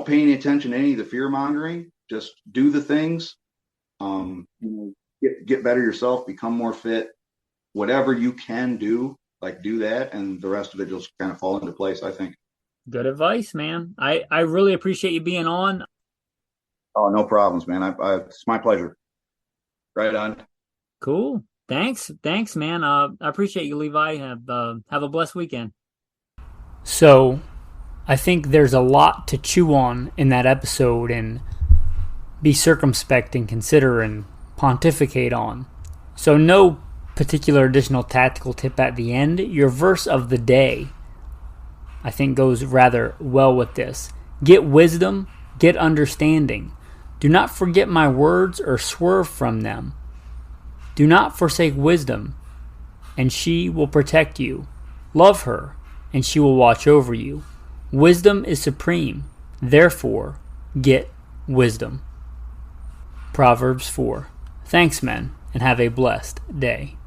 [SPEAKER 2] pay any attention to any of the fear mongering. Just do the things. Get better yourself, become more fit. Whatever you can do, like do that, and the rest of it just kind of fall into place, I think.
[SPEAKER 1] Good advice, man. I really appreciate you being on.
[SPEAKER 2] Oh, no problems, man. It's my pleasure. Right on.
[SPEAKER 1] Cool. Thanks, man. I appreciate you, Levi. Have a blessed weekend. So, I think there's a lot to chew on in that episode and be circumspect and consider and pontificate on. So, no particular additional tactical tip at the end. Your verse of the day, I think, goes rather well with this. Get wisdom, get understanding. Do not forget my words or swerve from them. Do not forsake wisdom, and she will protect you. Love her, and she will watch over you. Wisdom is supreme. Therefore, get wisdom. Proverbs 4. Thanks, men, and have a blessed day.